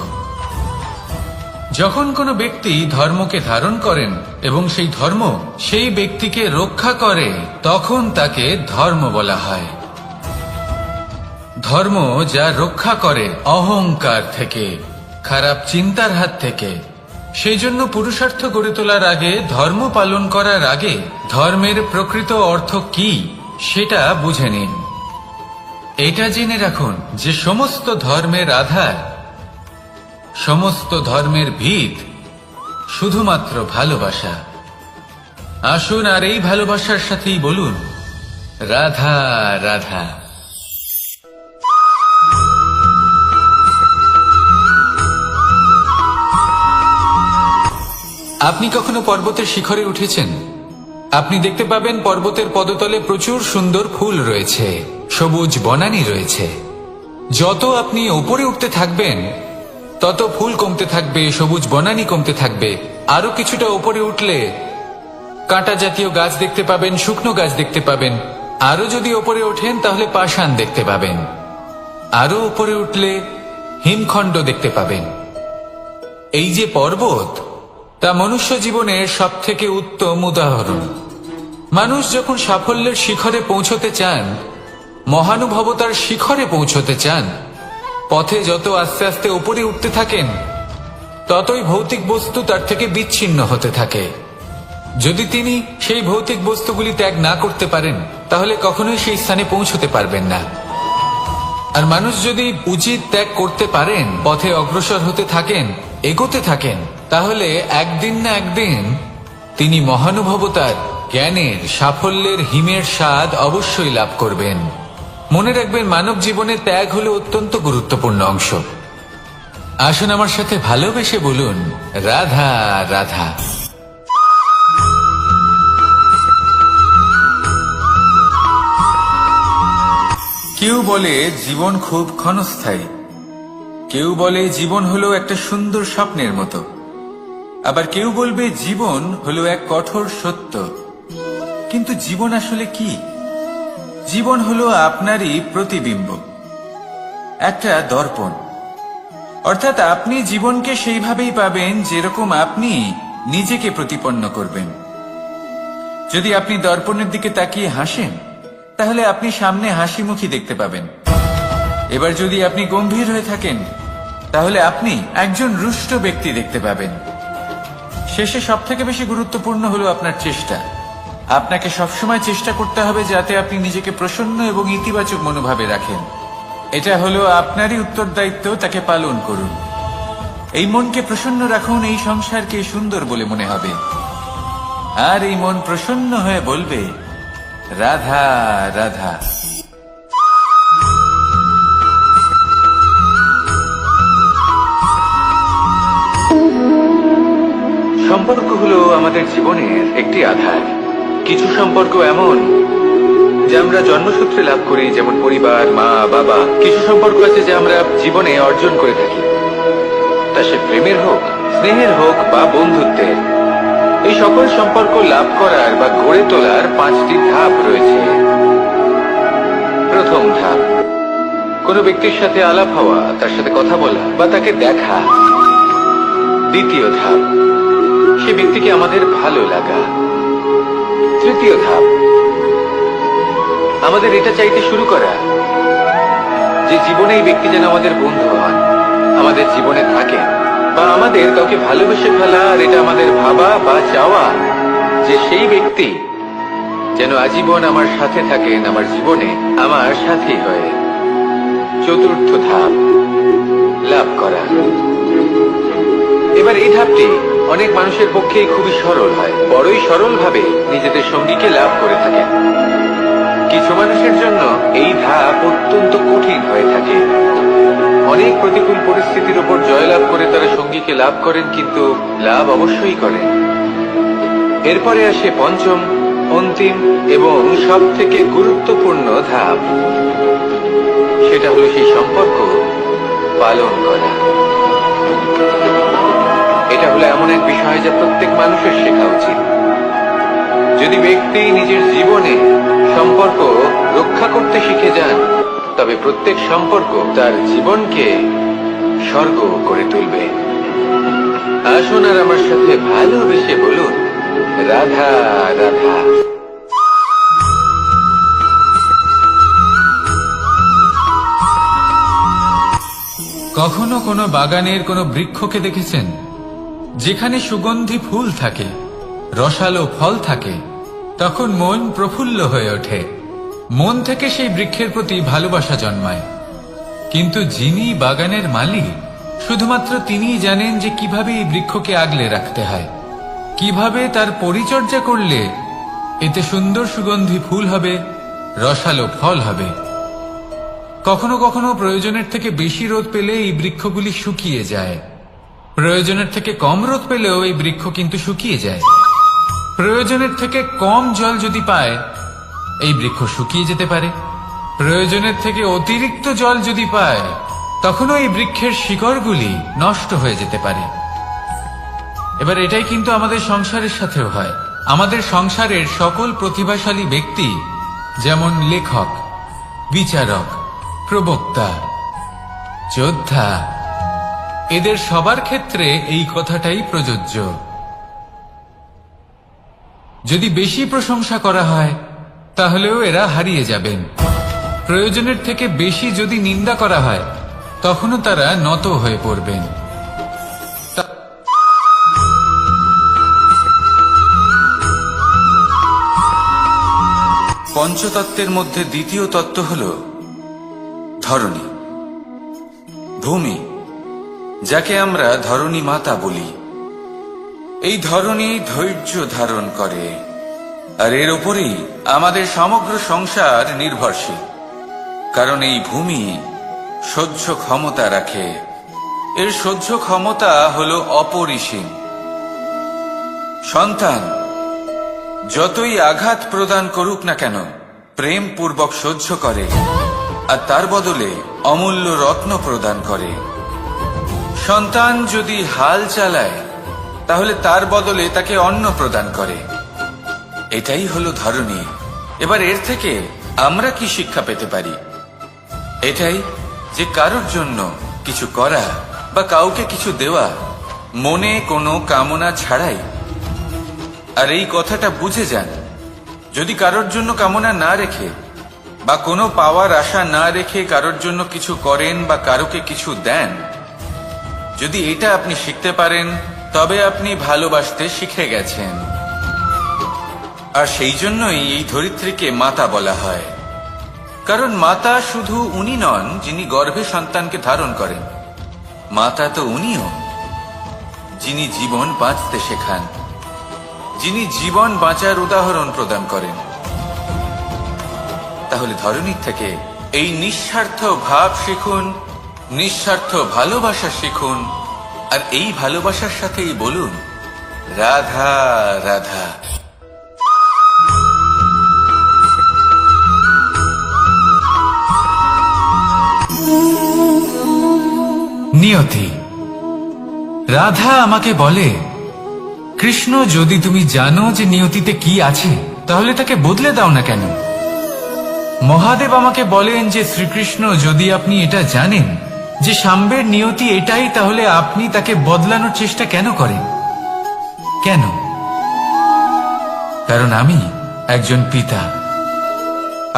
যখন কোনো ব্যক্তি ধর্মকে ধারণ করেন এবং সেই ধর্ম সেই ব্যক্তিকে রক্ষা করে, তখন তাকে ধর্ম বলা হয়। ধর্ম যা রক্ষা করে অহংকার থেকে, খারাপ চিন্তার হাত থেকে। সেই জন্য পুরুষার্থ গড়ে তোলার আগে, ধর্ম পালন করার আগে ধর্মের প্রকৃত অর্থ কি সেটা বুঝে নিন। এটা জেনে রাখুন যে সমস্ত ধর্মের আধার, সমস্ত ধর্মের ভিত শুধুমাত্র ভালোবাসা। আসুন আর এই ভালোবাসার সাথেই বলুন, রাধা রাধা। আপনি কখনো পর্বতের শিখরে উঠেছেন? আপনি দেখতে পাবেন পর্বতের পদতলে প্রচুর সুন্দর ফুল রয়েছে, সবুজ বনানী রয়েছে। যত আপনি উপরে উঠতে থাকবেন তত ফুল কমতে থাকবে, সবুজ বনানী কমতে থাকবে। আরো কিছুটা উপরে উঠলে কাঁটা জাতীয় গাছ দেখতে পাবেন, শুকনো গাছ দেখতে পাবেন। আরো যদি উপরে ওঠেন তাহলে পাষাণ দেখতে পাবেন। আরো উপরে উঠলে হিমখণ্ড দেখতে পাবেন। এই যে পর্বত, তা মনুষ্য জীবনের সব থেকে উত্তম উদাহরণ। মানুষ যখন সাফল্যের শিখরে পৌঁছতে চান, মহানুভবতার শিখরে পৌঁছতে চান, পথে যত আস্তে আস্তে উপরে উঠতে থাকেন, ততই ভৌতিক বস্তু তার থেকে বিচ্ছিন্ন হতে থাকে। যদি তিনি সেই ভৌতিক বস্তুগুলি ত্যাগ না করতে পারেন, তাহলে কখনোই সেই স্থানে পৌঁছতে পারবেন না। আর মানুষ যদি উচিত ত্যাগ করতে পারেন, পথে অগ্রসর হতে থাকেন, এগোতে থাকেন, তাহলে একদিন না একদিন তিনি মহানুভবতার, জ্ঞানের, সাফল্যের হিমের স্বাদ অবশ্যই লাভ করবেন। মনে রাখবেন, মানব জীবনে ত্যাগ হলো অত্যন্ত গুরুত্বপূর্ণ অংশ। আসুন আমার সাথে ভালোবেসে বলুন, রাধা রাধা। কেউ বলে জীবন খুব ক্ষণস্থায়ী, কেউ বলে জীবন হলো একটা সুন্দর স্বপ্নের মতো, আবার কেউ বলবে জীবন হলো এক কঠোর সত্য। কিন্তু জীবন আসলে কি? জীবন হলো আপনারই প্রতিবিম্ব, একটা দর্পণ। অর্থাৎ আপনি জীবনকে সেইভাবেই পাবেন যেরকম আপনি নিজেকে প্রতিপন্ন করবেন। যদি আপনি দর্পণের দিকে তাকিয়ে হাসেন, তাহলে আপনি সামনে হাসি মুখী দেখতে পাবেন। এবার যদি আপনি গম্ভীর হয়ে থাকেন, তাহলে আপনি একজন রুষ্ট ব্যক্তি দেখতে পাবেন। শেষে সবথেকে বেশি গুরুত্বপূর্ণ হলো আপনার চেষ্টা। আপনাকে সবসময় চেষ্টা করতে হবে যাতে আপনি নিজেকে প্রসন্ন এবং ইতিবাচক মনোভাবে রাখেন। এটা হলো আপনারই উত্তরদায়িত্ব, তাকে পালন করুন। এই মনকে প্রসন্ন রাখুন, এই সংসারকে সুন্দর বলে মনে হবে। আর এই মন প্রসন্ন হয়ে বলবে, রাধা রাধা। সম্পর্ক হলো আমাদের জীবনের একটি আধার। কিছু সম্পর্ক এমন যা আমরা জন্মসূত্রে লাভ করি, যেমন পরিবার, মা, বাবা। কিছু সম্পর্ক আছে যা আমরা জীবনে অর্জন করে থাকি, তা সে প্রেমের হোক, স্নেহের হোক বা বন্ধুত্বের। এই সকল সম্পর্ক লাভ করার বা গড়ে তোলার 5টি ধাপ রয়েছে। প্রথম ধাপ, কোনো ব্যক্তির সাথে আলাপ হওয়া, তার সাথে কথা বলা বা তাকে দেখা। দ্বিতীয় ধাপ, সে ব্যক্তিকে আমাদের ভালো লাগা। তৃতীয় ধাপ, আমাদের এটা চাইতে শুরু করা যে জীবনে এই ব্যক্তি যেন আমাদের বন্ধু হন, আমাদের জীবনে থাকেন, বা আমাদের কাউকে ভালোবেসে ফেলা। আর এটা আমাদের ভাবা বা চাওয়া যে সেই ব্যক্তি যেন আজীবন আমার সাথে থাকেন, আমার জীবনে আমার সাথী হয়ে। চতুর্থ ধাপ, লাভ করা। এবার এই ধাপটি অনেক মানুষের পক্ষেই খুবই সরল হয়, বড়ই সরল ভাবে নিজেদের সঙ্গীকে লাভ করে থাকে। কিছু মানুষের জন্য এই ধাপ অত্যন্ত কঠিন হয়ে থাকে। অনেক প্রতিকূল পরিস্থিতির উপর জয়লাভ করে তারা সঙ্গীকে লাভ করেন, কিন্তু লাভ অবশ্যই করেন। এরপরে আসে পঞ্চম, অন্তিম এবং সব থেকে গুরুত্বপূর্ণ ধাপ। সেটা হলো সেই সম্পর্ক পালন করা। এটা হলো এমন এক বিষয় যা প্রত্যেক মানুষের শেখা উচিত। যদি ব্যক্তি নিজের জীবনে সম্পর্ক রক্ষা করতে শিখে যান, তবে প্রত্যেক সম্পর্ক তার জীবনকে স্বর্গ করে তুলবে। আসুন আর আমার সাথে ভালোবেসে বলুন, রাধা রাধা। কখনো কোনো বাগানের কোনো বৃক্ষকে দেখেছেন যেখানে সুগন্ধি ফুল থাকে, রসালো ফল থাকে? তখন মন প্রফুল্ল হয়ে ওঠে, মন থেকে সেই বৃক্ষের প্রতি ভালোবাসা জন্মায়। কিন্তু যিনি বাগানের মালিক, শুধুমাত্র তিনিই জানেন যে কিভাবে এই বৃক্ষকে আগলে রাখতে হয়, কিভাবে তার পরিচর্যা করলে এতে সুন্দর সুগন্ধি ফুল হবে, রসালো ফল হবে। কখনো কখনো প্রয়োজনের থেকে বেশি রোদ পেলে এই বৃক্ষগুলি শুকিয়ে যায়, প্রয়োজনের থেকে কম রোদ পেলেও এই বৃক্ষ কিন্তু শুকিয়ে যায়। প্রয়োজনের থেকে কম জল যদি পায়, এই বৃক্ষ শুকিয়ে যেতে পারে। প্রয়োজনের থেকে অতিরিক্ত জল যদি পায়, তখনও এই বৃক্ষের শিকড়গুলি নষ্ট হয়ে যেতে পারে। এবার এটাই কিন্তু আমাদের সংসারের সাথেও হয়। আমাদের সংসারের সকল প্রতিভাশালী ব্যক্তি, যেমন লেখক, বিচারক, প্রবক্তা, যোদ্ধা, এদের সবার ক্ষেত্রে এই কথাটাই প্রযোজ্য। যদি বেশি প্রশংসা করা হয়, তাহলেও এরা হারিয়ে যাবেন। প্রয়োজনের থেকে বেশি যদি নিন্দা করা হয়, তখনও তারা নত হয়ে পড়বেন। পঞ্চতত্ত্বের মধ্যে দ্বিতীয় তত্ত্ব হল ধরণী, ভূমি, যাকে আমরা ধরণী মাতা বলি। এই ধরণী ধৈর্য ধারণ করে, আর এর উপরেই আমাদের সমগ্র সংসার নির্ভরশীল। কারণ এই ভূমি সহ্য ক্ষমতা রাখে। এর সহ্য ক্ষমতা হলো অপরিসীম। সন্তান যতই আঘাত প্রদান করুক না কেন, প্রেম পূর্বক সহ্য করে আর তার বদলে অমূল্য রত্ন প্রদান করে। সন্তান যদি হাল চালায় তাহলে তার বদলে তাকে অন্ন প্রদান করে। এটাই হলো ধরনী। এবার এর থেকে আমরা কি শিক্ষা পেতে পারি? এটাই যে কারোর জন্য কিছু করা বা কাউকে কিছু দেওয়া মনে কোনো কামনা ছাড়াই। আর এই কথাটা বুঝে যান, যদি কারোর জন্য কামনা না রেখে বা কোনো পাওয়ার আশা না রেখে কারোর জন্য কিছু করেন বা কারোকে কিছু দেন, যদি এটা আপনি শিখতে পারেন তবে আপনি ভালোবাসতে শিখে গেছেন। আর সেই জন্যই এই ধরিত্রীকে মাতা বলা হয়। কারণ মাতা শুধু উনি নন যিনি গর্ভে সন্তানকে ধারণ করেন, মাতা তো উনিও যিনি জীবন বাঁচতে শেখান, যিনি জীবন বাঁচার উদাহরণ প্রদান করেন। তাহলে ধরনীর থেকে এই নিঃস্বার্থ ভাব শিখুন, নিঃস্বার্থ ভালোবাসা শিখুন, আর এই ভালোবাসার সাথেই বলুন রাধা রাধা। নিয়তি। রাধা আমাকে বলে, কৃষ্ণ, যদি তুমি জানো যে নিয়তিতে কি আছে তাহলে তাকে বদলে দাও না কেন? মহাদেব আমাকে বলেন যে শ্রীকৃষ্ণ, যদি আপনি এটা জানেন যে সাম্বের নিয়তি এটাই, তাহলে আপনি তাকে বদলানোর চেষ্টা কেন করেন? কেন? কারণ আমি একজন পিতা,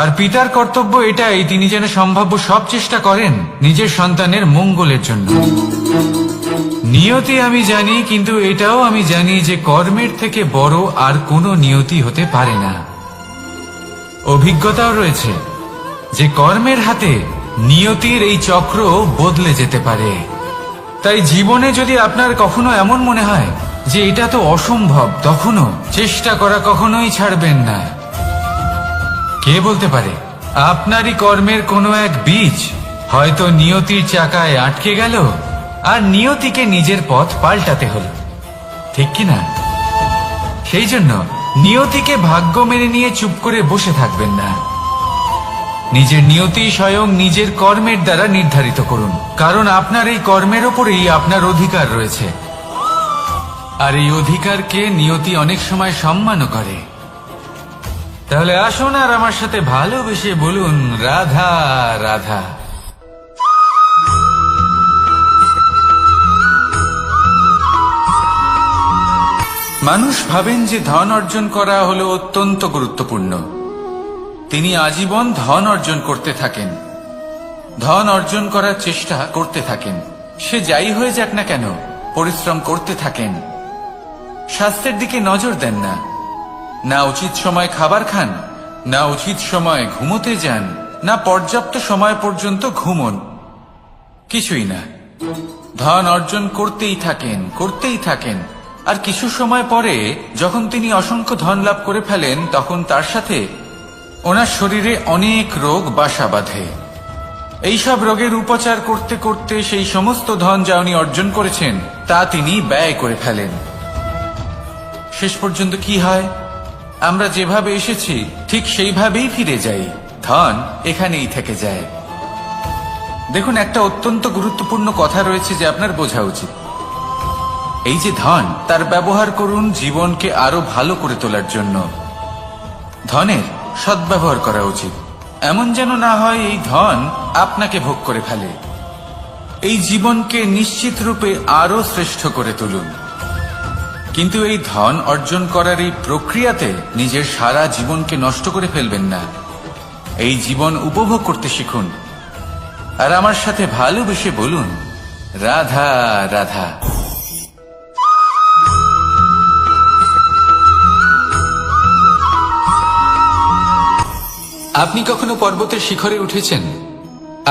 আর পিতার কর্তব্য এটাই, তিনি যেন সম্ভাব্য সব চেষ্টা করেন নিজের সন্তানের মঙ্গলের জন্য। নিয়তি আমি জানি, কিন্তু এটাও আমি জানি যে কর্মের থেকে বড় আর কোনো নিয়তি হতে পারে না। অভিজ্ঞতাও রয়েছে যে কর্মের হাতে নিয়তির এই চক্র বদলে যেতে পারে। তাই জীবনে যদি আপনার কখনো এমন মনে হয় যে এটা তো অসম্ভব, তখনও চেষ্টা করা কখনোই ছাড়বেন না। কে বলতে পারে আপনারই কর্মের কোনো এক বীজ হয়তো নিয়তির চাকায় আটকে গেল আর নিয়তিকে নিজের পথ পাল্টাতে হলো, ঠিক কিনা? সেই জন্য নিয়তিকে ভাগ্য মেনে নিয়ে চুপ করে বসে থাকবেন না। নিজের নিয়তি স্বয়ং নিজের কর্মের দ্বারা নির্ধারিত করুন, কারণ আপনার এই কর্মের ওপরেই আপনার অধিকার রয়েছে। আর এই অধিকারকে নিয়তি অনেক সময় সম্মানও করে। তাহলে আসুন আর আমার সাথে ভালোবেসে বলুন রাধা রাধা। মানুষ ভাবেন যে ধন অর্জন করা হলো অত্যন্ত গুরুত্বপূর্ণ। তিনি আজীবন ধন অর্জন করতে থাকেন, ধন অর্জন করার চেষ্টা করতে থাকেন। সে যাই হয়ে যাক না কেন, পরিশ্রম করতে থাকেন। স্বাস্থ্যের দিকে নজর দেন না, না উচিত সময় খাবার খান, না উচিত সময় ঘুমোতে যান, না পর্যাপ্ত সময় পর্যন্ত ঘুমন, কিছুই না। ধন অর্জন করতেই থাকেন, করতেই থাকেন। আর কিছু সময় পরে যখন তিনি অসংখ্য ধন লাভ করে ফেলেন, তখন তার সাথে ওনার শরীরে অনেক রোগ বাসা বাঁধে। এইসব রোগের উপচার করতে করতে সেই সমস্ত ধন যা উনি অর্জন করেছেন তা তিনি ব্যয় করে ফেলেন। শেষ পর্যন্ত কি হয়? আমরা যেভাবে এসেছি ঠিক সেইভাবেই ফিরে যাই, ধন এখানেই থেকে যায়। দেখুন, একটা অত্যন্ত গুরুত্বপূর্ণ কথা রয়েছে যে আপনার বোঝা উচিত। এই যে ধন, তার ব্যবহার করুন জীবনকে আরো ভালো করে তোলার জন্য। ধনের সদ্ব্যবহার করা উচিত, এমন যেন না হয় এই ধন আপনাকে ভোগ করে ফেলে। এই জীবনকে নিশ্চিত রূপে আরো শ্রেষ্ঠ করে তুলুন। কিন্তু এই ধন অর্জন করার এই প্রক্রিয়াতে নিজের সারা জীবনকে নষ্ট করে ফেলবেন না। এই জীবন উপভোগ করতে শিখুন, আর আমার সাথে ভালোবেসে বলুন রাধা রাধা। আপনি কখনো পর্বতের শিখরে উঠেছেন?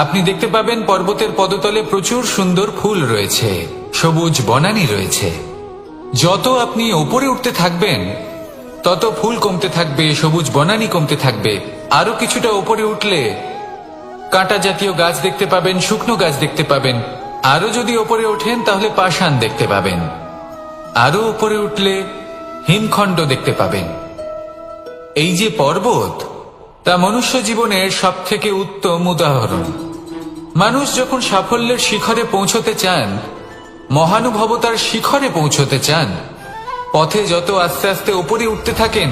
আপনি দেখতে পাবেন পর্বতের পদতলে প্রচুর সুন্দর ফুল রয়েছে, সবুজ বনানী রয়েছে। যত আপনি ওপরে উঠতে থাকবেন তত ফুল কমতে থাকবে, সবুজ বনানী কমতে থাকবে। আরো কিছুটা ওপরে উঠলে কাঁটা জাতীয় গাছ দেখতে পাবেন, শুকনো গাছ দেখতে পাবেন। আরো যদি ওপরে ওঠেন তাহলে পাষাণ দেখতে পাবেন। আরো উপরে উঠলে হিমখণ্ড দেখতে পাবেন। এই যে পর্বত, তা মনুষ্য জীবনের সবথেকে উত্তম উদাহরণ। মানুষ যখন সাফল্যের শিখরে পৌঁছতে চান, মহানুভবতার শিখরে পৌঁছতে চান, পথে যত আস্তে আস্তে উপরে উঠতে থাকেন,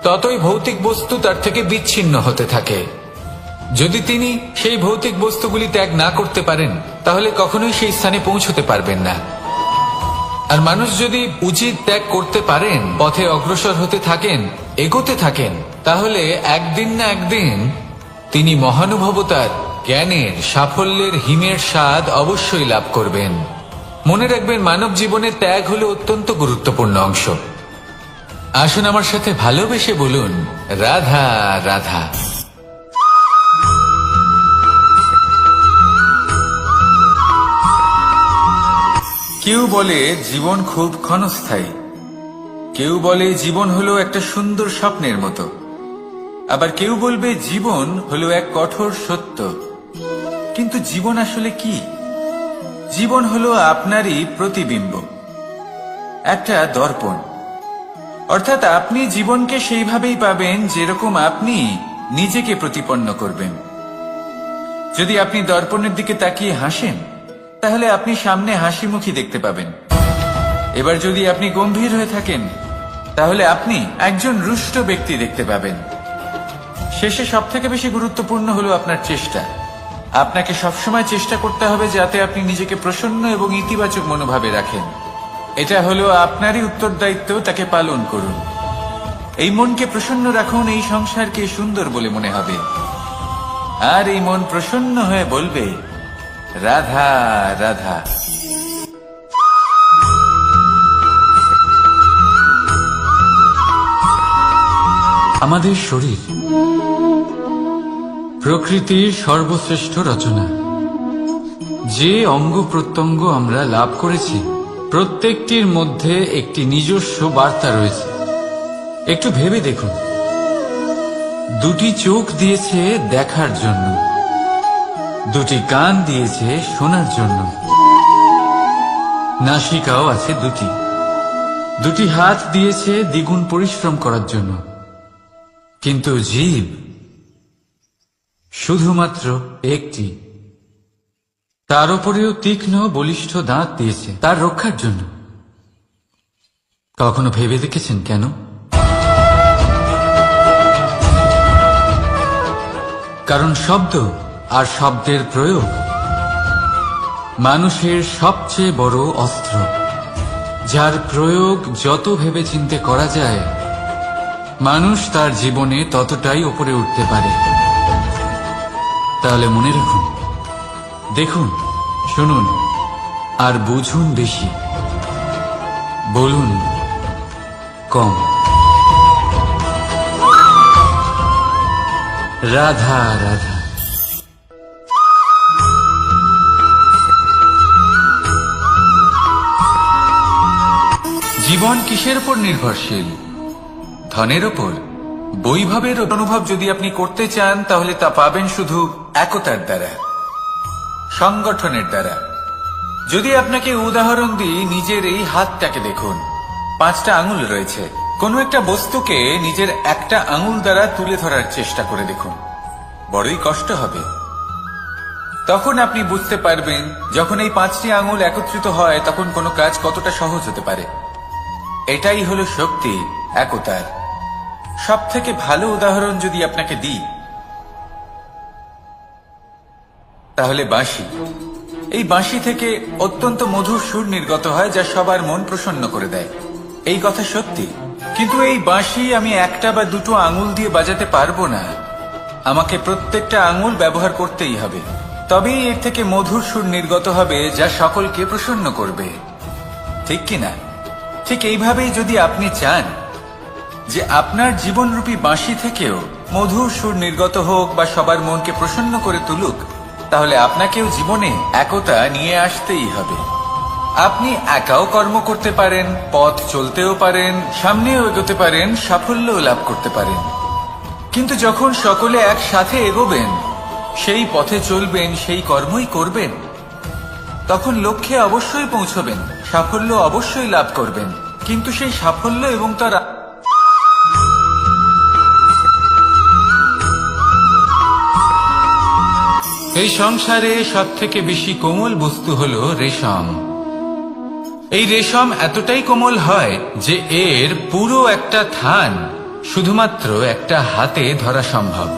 ততই ভৌতিক বস্তু তার থেকে বিচ্ছিন্ন হতে থাকে। যদি তিনি সেই ভৌতিক বস্তুগুলি ত্যাগ না করতে পারেন, তাহলে কখনোই সেই স্থানে পৌঁছতে পারবেন না। আর মানুষ যদি উচিত ত্যাগ করতে পারেন, পথে অগ্রসর হতে থাকেন, এগোতে থাকেন, তাহলে একদিন না একদিন তিনি মহানুভবতার, জ্ঞানের, সাফল্যের হিমের স্বাদ অবশ্যই লাভ করবেন। মনে রাখবেন, মানব জীবনে ত্যাগ হলো অত্যন্ত গুরুত্বপূর্ণ অংশ। আসুন আমার সাথে ভালোবেসে বলুন, রাধা রাধা। কেউ বলে জীবন খুব ক্ষণস্থায়ী, কেউ বলে জীবন হলো একটা সুন্দর স্বপ্নের মতো, আবার কেউ বলবে জীবন হলো এক কঠোর সত্য। কিন্তু জীবন আসলে কি? জীবন হলো আপনারই প্রতিবিম্ব, একটা দর্পণ। অর্থাৎ আপনি জীবনকে সেইভাবেই পাবেন যেরকম আপনি নিজেকে প্রতিপন্ন করবেন। যদি আপনি দর্পণের দিকে তাকিয়ে হাসেন, তাহলে আপনি সামনে হাসি মুখী দেখতে পাবেন। এবার যদি আপনি গম্ভীর হয়ে থাকেন, তাহলে আপনি একজন রুষ্ট ব্যক্তি দেখতে পাবেন। শেষে সবথেকে বেশি গুরুত্বপূর্ণ হলো আপনার চেষ্টা। আপনাকে সবসময় চেষ্টা করতে হবে যাতে আপনি নিজেকে প্রসন্ন এবং ইতিবাচক মনোভাবে রাখেন। এটা হলো আপনারই উত্তরদায়িত্ব, তাকে পালন করুন। এই মনকে প্রসন্ন রাখুন, এই সংসারকে সুন্দর বলে মনে হবে। আর এই মন প্রসন্ন হয়ে বলবে, রাধা রাধা। আমাদের শরীর প্রকৃতির সর্বশ্রেষ্ঠ রচনা। যে অঙ্গ প্রত্যঙ্গ আমরা লাভ করেছি, প্রত্যেকটির মধ্যে একটি নিজস্ব বার্তা রয়েছে। একটু ভেবে দেখুন, দুটি চোখ দিয়েছে দেখার জন্য, দুটি কান দিয়েছে শোনার জন্য, নাসিকাও আছে দুটি, দুটি হাত দিয়েছে দ্বিগুণ পরিশ্রম করার জন্য। কিন্তু জীব শুধুমাত্র একটি। তার উপরেও তীক্ষ্ণ বলিষ্ঠ দাঁত দিয়েছে তার রক্ষার জন্য। কখনো ভেবে দেখেছেন কেন? কারণ শব্দ আর শব্দের প্রয়োগ মানুষের সবচেয়ে বড় অস্ত্র, যার প্রয়োগ যত ভেবেচিন্তে করা যায়, মানুষ তার জীবনে ততটাই উপরে উঠতে পারে। তাহলে মনে রাখুন, দেখুন, শুনুন আর বুঝুন বেশি, বলুন কম। রাধা রাধা। জীবন কিসের উপর নির্ভরশীল? ধনের ওপর? বৈভবের অনুভব যদি আপনি করতে চান, তাহলে তা পাবেন শুধু একতার দ্বারা, সংগঠনের দ্বারা। যদি আপনাকে উদাহরণ দিই, নিজের এই হাতটাকে দেখুন, 5টা আঙুল রয়েছে। কোনো একটা বস্তুকে নিজের একটা আঙুল দ্বারা তুলে ধরার চেষ্টা করে দেখুন, বড়ই কষ্ট হবে। তখন আপনি বুঝতে পারবেন, যখন এই 5টি আঙুল একত্রিত হয়, তখন কোনো কাজ কতটা সহজ হতে পারে। এটাই হলো শক্তি, একতার। সব থেকে ভালো উদাহরণ যদি আপনাকে দিই, তাহলে বাঁশি। এই বাঁশি থেকে অত্যন্ত মধুর সুর নির্গত হয়, যা সবার মন প্রসন্ন করে দেয়। এই কথা সত্যি। কিন্তু এই বাঁশি আমি একটা বা দুটো আঙুল দিয়ে বাজাতে পারবো না। আমাকে প্রত্যেকটা আঙুল ব্যবহার করতেই হবে, তবেই এর থেকে মধুর সুর নির্গত হবে, যা সকলকে প্রসন্ন করবে। ঠিক কিনা? ঠিক এইভাবেই যদি আপনি চান যে আপনার জীবনরূপী বাঁশি থেকেও মধুর সুর নির্গত হোক বা সবার মনকে প্রসন্ন করে তুলুক, তাহলে আপনাকেও জীবনে একতা নিয়ে আসতেই হবে। আপনি একাও কর্ম করতে পারেন, পথ চলতেও পারেন, সামনেও এগোতে পারেন, সাফল্যও লাভ করতে পারেন। কিন্তু যখন সকলে একসাথে এগোবেন, সেই পথে চলবেন, সেই কর্মই করবেন, তখন লক্ষ্যে অবশ্যই পৌঁছবেন, সাফল্য অবশ্যই লাভ করবেন। কিন্তু সেই সাফল্য এবং তার এই সংসারে সবথেকে বেশি কোমল বস্তু হল রেশম। এই রেশম এতটাই কোমল হয় যে এর পুরো একটা থান শুধুমাত্র একটা হাতে ধরা সম্ভব।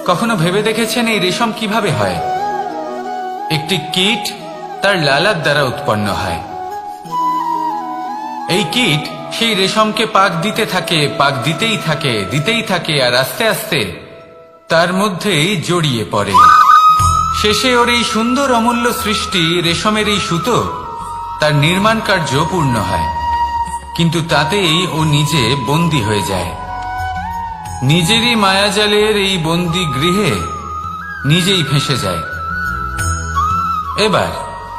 কখনো ভেবে দেখেছেন এই রেশম কিভাবে হয়? একটি কীট তার লালার দ্বারা উৎপন্ন হয়। এই কীট সেই রেশমকে পাক দিতে থাকে, পাক দিতেই থাকে, আর আস্তে আস্তে তার মধ্যেই জড়িয়ে পড়ে। শেষে ওর এই সুন্দর অমূল্য সৃষ্টি রেশমের এই সুতো তার নির্মাণ কার্য পূর্ণ হয়। কিন্তু তাতেই ও নিজে বন্দী হয়ে যায়। নিজেরই মায়াজালের এই বন্দী গৃহে নিজেই ফেঁসে যায়। এবার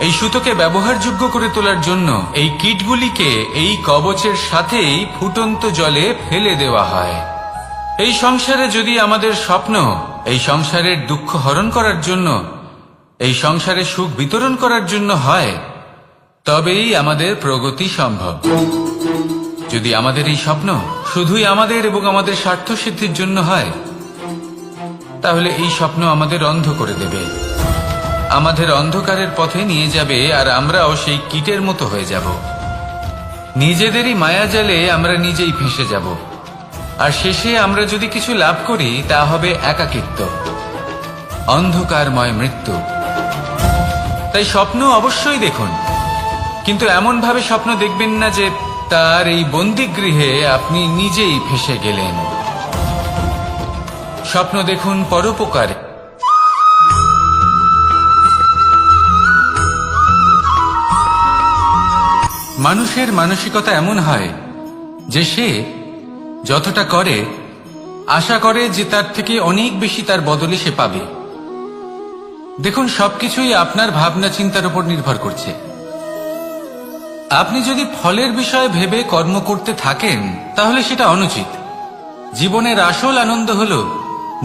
এই সুতোকে ব্যবহারযোগ্য করে তোলার জন্য এই কীটগুলিকে এই কবচের সাথেই ফুটন্ত জলে ফেলে দেওয়া হয়। এই সংসারে যদি আমাদের স্বপ্ন এই সংসারের দুঃখ হরণ করার জন্য, এই সংসারে সুখ বিতরণ করার জন্য হয়, তবেই আমাদের প্রগতি সম্ভব। যদি আমাদের এই স্বপ্ন শুধুই আমাদের এবং আমাদের স্বার্থ সিদ্ধির জন্য হয়, তাহলে এই স্বপ্ন আমাদের অন্ধ করে দেবে, আমাদের অন্ধকারের পথে নিয়ে যাবে, আর আমরাও সেই কীটের মতো হয়ে যাব। নিজেদেরই মায়াজালে আমরা নিজেই ফেঁসে যাব, আর শেষে আমরা যদি কিছু লাভ করি তা হবে একাকিত্ব, অন্ধকারময় মৃত্যু। তাই স্বপ্ন অবশ্যই দেখুন, কিন্তু এমন ভাবে স্বপ্ন দেখবেন না যে তার এই বন্দিগৃহে আপনি নিজেই ফেঁসে গেলেন। স্বপ্ন দেখুন পরোপকারে। মানুষের মানসিকতা এমন হয় যে সে যতটা করে আশা করে যে তার থেকে অনেক বেশি তার বদলে সে পাবে। দেখুন, সবকিছুই আপনার ভাবনা চিন্তার উপর নির্ভর করছে। আপনি যদি ফলের বিষয়ে ভেবে কর্ম করতে থাকেন তাহলে সেটা অনুচিত। জীবনের আসল আনন্দ হল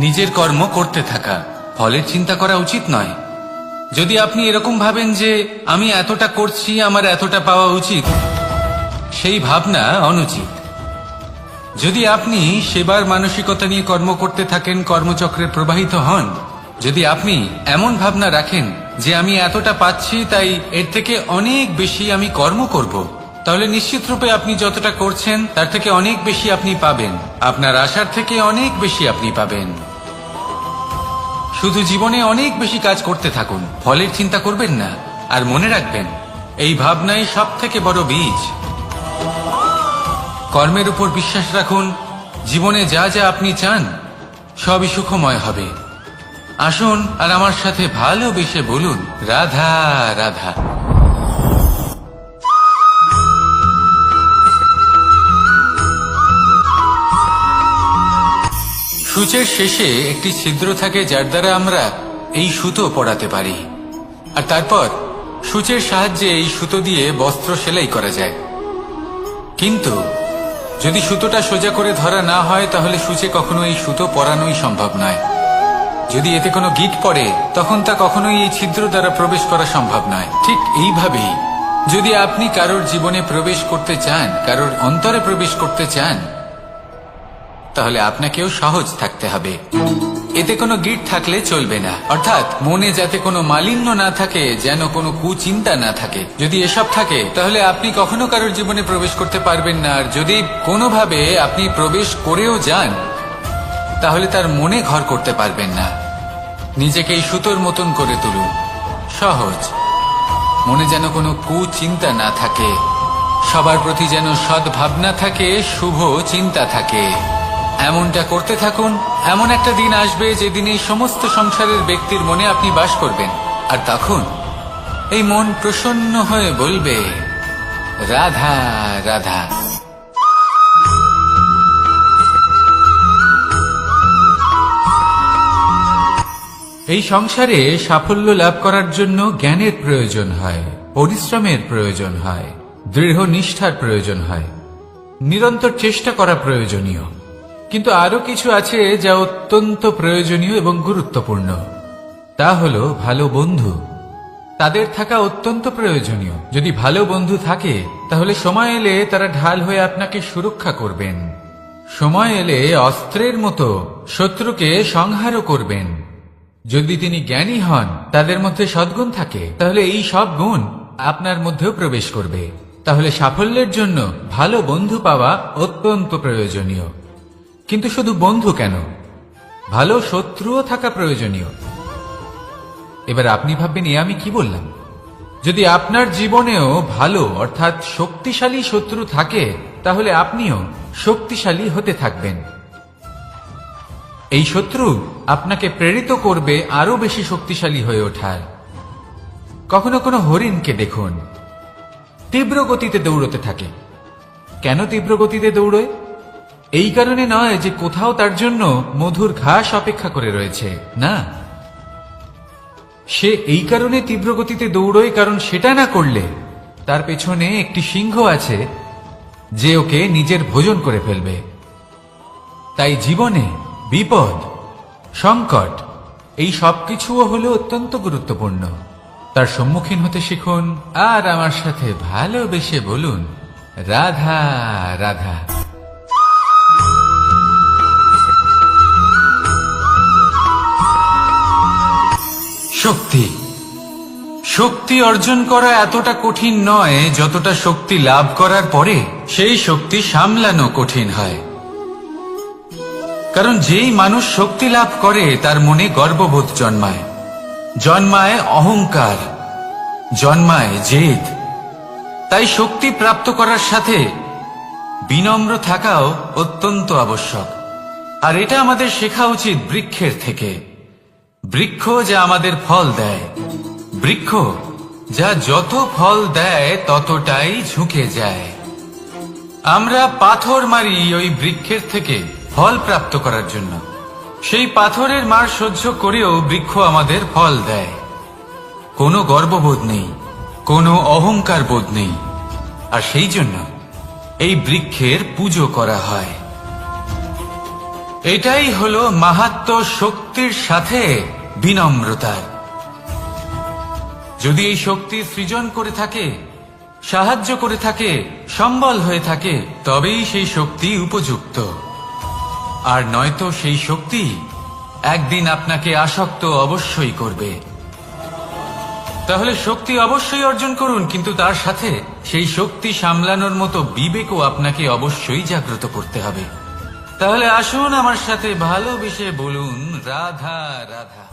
নিজের কর্ম করতে থাকা, ফলের চিন্তা করা উচিত নয়। যদি আপনি এরকম ভাবেন যে আমি এতটা করছি, আমার এতটা পাওয়া উচিত, সেই ভাবনা অনুচিত। যদি আপনি সেবার মানসিকতা নিয়ে কর্ম করতে থাকেন, কর্মচক্রে প্রবাহিত হন, যদি আপনি এমন ভাবনা রাখেন যে আমি এতটা পাচ্ছি তাই এর থেকে অনেক বেশি আমি কর্ম করব, তাহলে নিশ্চিত রূপে আপনি যতটা করছেন তার থেকে অনেক বেশি আপনি পাবেন, আপনার আশার থেকে অনেক বেশি আপনি পাবেন। শুধু জীবনে অনেক বেশি কাজ করতে থাকুন, ফলের চিন্তা করবেন না। আর মনে রাখবেন, এই ভাবনাই সব থেকে বড় বীজ। কর্মের উপর বিশ্বাস রাখুন, জীবনে যা যা আপনি চান সবই সুখময় হবে। আসুন আর আমার সাথে ভালোবেসে বলুন, রাধা রাধা। সূচের শেষে একটি ছিদ্র থাকে যার দ্বারা আমরা এই সুতো পরাতে পারি, আর তারপর সূচের সাহায্যে এই সুতো দিয়ে বস্ত্র সেলাই করা যায়। কিন্তু যদি সুতোটা সোজা করে ধরা না হয় তাহলে সূচে কখনো এই সুতো পরানোই সম্ভব নয়। যদি এতে কোনো গিঁট পড়ে তখন তা কখনোই এই ছিদ্র দ্বারা প্রবেশ করা সম্ভব নয়। ঠিক এইভাবেই যদি আপনি কারোর জীবনে প্রবেশ করতে চান, কারোর অন্তরে প্রবেশ করতে চান, তাহলে আপনাকেও সহজ থাকতে হবে। এতে কোনো গিঁট থাকলে চলবে না, অর্থাৎ মনে যাতে কোনো মালিন্য না থাকে, যেন কোনো কুচিন্তা না থাকে। যদি এসব থাকে তাহলে আপনি কখনো কারোর জীবনে প্রবেশ করতে পারবেন না। আর যদি কোনোভাবে আপনি প্রবেশ করেও যান তাহলে তার মনে ঘর করতে পারবেন না। নিজেকে এই সুতোর মতন করে তুলুন, সহজ। মনে যেন কোনো কুচিন্তা না থাকে, সবার প্রতি যেন সদ্ভাবনা থাকে, শুভ চিন্তা থাকে। এমনটা করতে থাকুন। এমন একটা দিন আসবে যেদিন এই সমস্ত সংসারের ব্যক্তির মনে আপনি বাস করবেন, আর তখন এই মন প্রসন্ন হয়ে বলবে, রাধা রাধা। এই সংসারে সাফল্য লাভ করার জন্য জ্ঞানের প্রয়োজন হয়, পরিশ্রমের প্রয়োজন হয়, দৃঢ় নিষ্ঠার প্রয়োজন হয়, নিরন্তর চেষ্টা করা প্রয়োজনীয়। কিন্তু আরো কিছু আছে যা অত্যন্ত প্রয়োজনীয় এবং গুরুত্বপূর্ণ। তা হলো ভালো বন্ধু। তাদের থাকা অত্যন্ত প্রয়োজনীয়। যদি ভালো বন্ধু থাকে তাহলে সময় এলে তারা ঢাল হয়ে আপনাকে সুরক্ষা করবেন। সময় এলে অস্ত্রের মতো শত্রুকে সংহারও করবেন। যদি তিনি জ্ঞানী হন, তাদের মধ্যে সদ্গুণ থাকে, তাহলে এই সব গুণ আপনার মধ্যেও প্রবেশ করবে। তাহলে সাফল্যের জন্য ভালো বন্ধু পাওয়া অত্যন্ত প্রয়োজনীয়। কিন্তু শুধু বন্ধু কেন, ভালো শত্রুও থাকা প্রয়োজনীয়। এবার আপনি ভাববেন, এ আমি কি বললাম? যদি আপনার জীবনেও ভালো অর্থাৎ শক্তিশালী শত্রু থাকে, তাহলে আপনিও শক্তিশালী হতে থাকবেন। এই শত্রু আপনাকে প্রেরিত করবে আরো বেশি শক্তিশালী হয়ে ওঠার। কখনো কোনো হরিণকে দেখুন, তীব্র গতিতে দৌড়তে থাকে। কেন তীব্র গতিতে দৌড়য়? এই কারণে নয় যে কোথাও তার জন্য মধুর ঘাস অপেক্ষা করে রয়েছে, না। সে এই কারণে তীব্র গতিতে দৌড়য় কারণ সেটা না করলে তার পেছনে একটি সিংহ আছে যে ওকে নিজের ভোজন করে ফেলবে। তাই জীবনে বিপদ, সংকট, এই সবকিছুও হলো অত্যন্ত গুরুত্বপূর্ণ। তার সম্মুখীন হতে শিখুন আর আমার সাথে ভালোবেসে বলুন, রাধা রাধা। শক্তি শক্তি অর্জন করা এতটা কঠিন নয় যতটা শক্তি লাভ করার পরে সেই শক্তি সামলানো কঠিন হয়। কারণ যেই মানুষ শক্তি লাভ করে তার মনে গর্ববোধ জন্মায়, জন্মায় অহংকার, জন্মায় জেদ। তাই শক্তি প্রাপ্ত করার সাথে বিনম্র থাকাও অত্যন্ত আবশ্যক। আর এটা আমাদের শেখা উচিত বৃক্ষের থেকে। বৃক্ষ যা আমাদের ফল দেয়, বৃক্ষ যা যত ফল দেয় ততটাই ঝুঁকে যায়। আমরা পাথর মারি ওই বৃক্ষের থেকে ফল প্রাপ্ত করার জন্য। সেই পাথরের মার সহ্য করেও বৃক্ষ আমাদের ফল দেয়। কোনো গর্ববোধ নেই, কোনো অহংকার বোধ নেই। আর সেই জন্য এই বৃক্ষের পুজো করা হয়। এটাই হলো মাহাত্ম্য শক্তির সাথে বিনম্রতার। যদি এই শক্তি সৃজন করে থাকে, সাহায্য করে থাকে, সম্বল হয়ে থাকে, তবেই সেই শক্তি উপযুক্ত। আর নয়তো সেই শক্তি একদিন আপনাকে আসক্ত অবশ্যই করবে। তাহলে শক্তি অবশ্যই অর্জন করুন, কিন্তু তার সাথে সেই শক্তি সামলানোর মতো বিবেকও আপনাকে অবশ্যই জাগ্রত করতে হবে। তাহলে আসুন আমার সাথে ভালোবেসে বলুন, রাধা রাধা।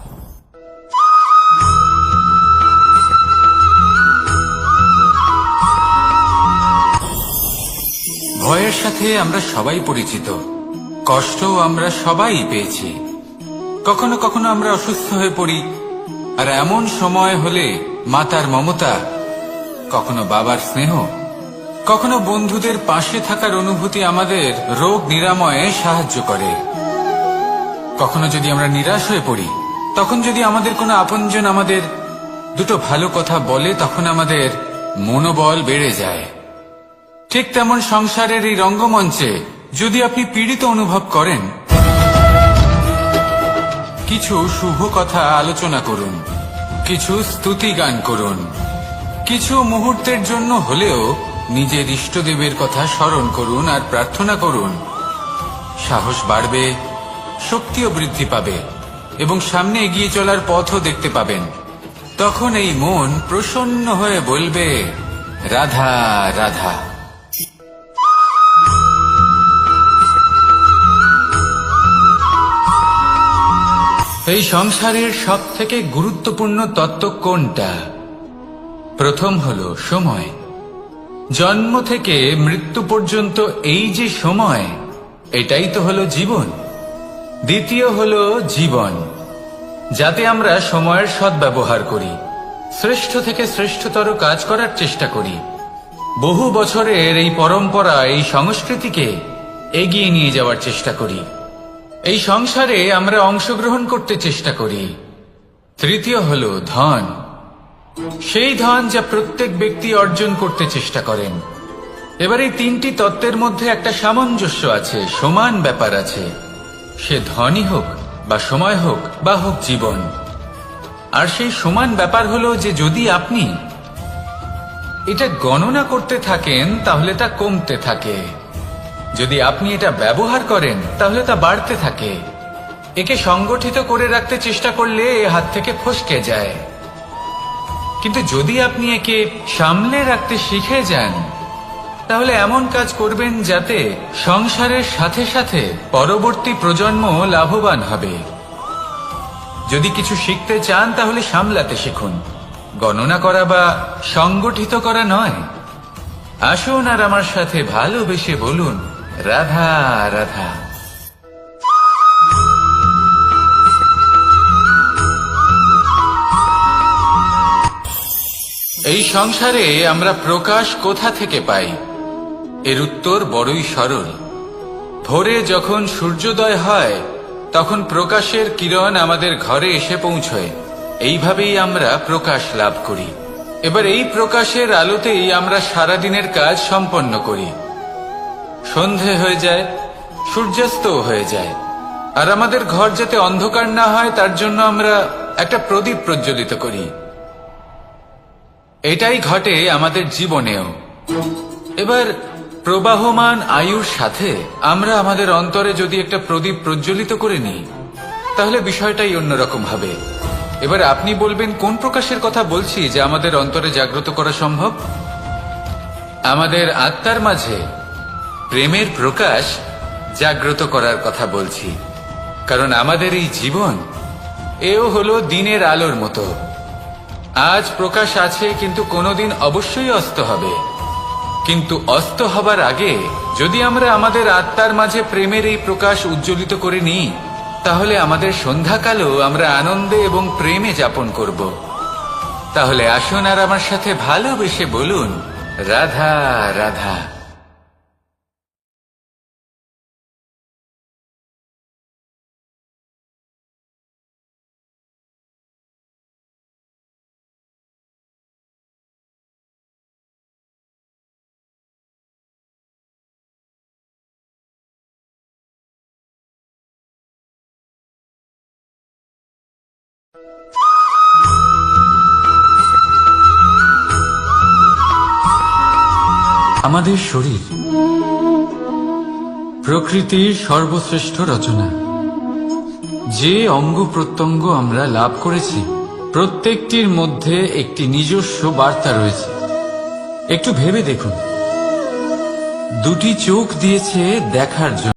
ভয়ের সাথে আমরা সবাই পরিচিত, কষ্টও আমরা সবাই পেয়েছি। কখনো কখনো আমরা অসুস্থ হয়ে পড়ি, আর এমন সময় হলে মাতার মমতা, কখনো বাবার স্নেহ, কখনো বন্ধুদের পাশে থাকার অনুভূতি আমাদের রোগ নিরাময়ে সাহায্য করে। কখনো যদি আমরা নিরাশ হয়ে পড়ি, তখন যদি আমাদের কোনো আপনজন আমাদের দুটো ভালো কথা বলে, তখন আমাদের মনোবল বেড়ে যায়। ঠিক তেমন সংসারের এই রঙ্গমঞ্চে যদি আপনি পীড়িত অনুভব করেন, কিছু শুভ কথা আলোচনা করুন, কিছু স্তুতি গান করুন, কিছু মুহূর্তের জন্য হলেও নিজের ইষ্টদেবের কথা স্মরণ করুন আর প্রার্থনা করুন। সাহস বাড়বে, শক্তিও বৃদ্ধি পাবে এবং সামনে এগিয়ে চলার পথও দেখতে পাবেন। তখন এই মন প্রসন্ন হয়ে বলবে, রাধা রাধা। এই সংসারের সব থেকে গুরুত্বপূর্ণ তত্ত্ব কোনটা? প্রথম হলো সময়। জন্ম থেকে মৃত্যু পর্যন্ত এই যে সময়, এটাই তো হলো জীবন। দ্বিতীয় হলো জীবন, যাতে আমরা সময়ের সদ্ব্যবহার করি, শ্রেষ্ঠ থেকে শ্রেষ্ঠতর কাজ করার চেষ্টা করি। বহু বছরের এই পরম্পরা, এই সংস্কৃতিকে এগিয়ে নিয়ে যাওয়ার চেষ্টা করি। এই সংসারে আমরা অংশগ্রহণ করতে চেষ্টা করি। তৃতীয় হলো ধন, সেই ধন যা প্রত্যেক ব্যক্তি অর্জন করতে চেষ্টা করেন। এবার এই তিনটি তত্ত্বের মধ্যে একটা সামঞ্জস্য আছে, সমান ব্যাপার আছে। সে ধনই হোক বা সময় হোক বা হোক জীবন। আর সেই সমান ব্যাপার হলো যে যদি আপনি এটা গণনা করতে থাকেন তাহলে তা কমতে থাকে, যদি আপনি এটা ব্যবহার করেন তাহলে তা বাড়তে থাকে। একে সংগঠিত করে রাখতে চেষ্টা করলে এ হাত থেকে ফসকে যায়, কিন্তু যদি আপনি একে সামলে রাখতে শিখে যান তাহলে এমন কাজ করবেন যাতে সংসারের সাথে সাথে পরবর্তী প্রজন্ম লাভবান হবে। যদি কিছু শিখতে চান তাহলে সামলাতে শিখুন, গণনা করা বা সংগঠিত করা নয়। আসুন আর আমার সাথে ভালোবেসে বলুন, রাধা রাধা। এই সংসারে আমরা প্রকাশ কোথা থেকে পাই? এর উত্তর বড়ই সরল। ভোরে যখন সূর্যোদয় হয় তখন প্রকাশের কিরণ আমাদের ঘরে এসে পৌঁছয়। এইভাবেই আমরা প্রকাশ লাভ করি। এবার এই প্রকাশের আলোতেই আমরা সারাদিনের কাজ সম্পন্ন করি। সন্ধে হয়ে যায়, সূর্যাস্তও হয়ে যায়, আর আমাদের ঘর যাতে অন্ধকার না হয় তার জন্য আমরা একটা প্রদীপ প্রজ্বলিত করি। এটাই ঘটে আমাদের জীবনেও। এবার প্রবাহমান আয়ুর সাথে আমরা আমাদের অন্তরে যদি একটা প্রদীপ প্রজ্বলিত করে নিই তাহলে বিষয়টাই অন্যরকম হবে। এবার আপনি বলবেন কোন প্রকাশের কথা বলছি যা আমাদের অন্তরে জাগ্রত করা সম্ভব? আমাদের আত্মার মাঝে প্রেমের প্রকাশ জাগ্রত করার কথা বলছি। কারণ আমাদের এই জীবন এও হলো দিনের আলোর মতো। আজ প্রকাশ আছে কিন্তু কোনোদিন অবশ্যই অস্ত হবে। কিন্তু অস্ত হবার আগে যদি আমরা আমাদের আত্মার মাঝে প্রেমের এই প্রকাশ উজ্জ্বলিত করে নিই তাহলে আমাদের সন্ধ্যাকালও আমরা আনন্দে এবং প্রেমে যাপন করব। তাহলে আসুন আর আমার সাথে ভালোবেসে বলুন, রাধা রাধা। আমাদের শরীর প্রকৃতির সর্বশ্রেষ্ঠ রচনা। যে অঙ্গ প্রত্যঙ্গ আমরা লাভ করেছি প্রত্যেকটির মধ্যে একটি নিজস্ব বার্তা রয়েছে। একটু ভেবে দেখুন, দুটি চোখ দিয়েছে দেখার জন্য।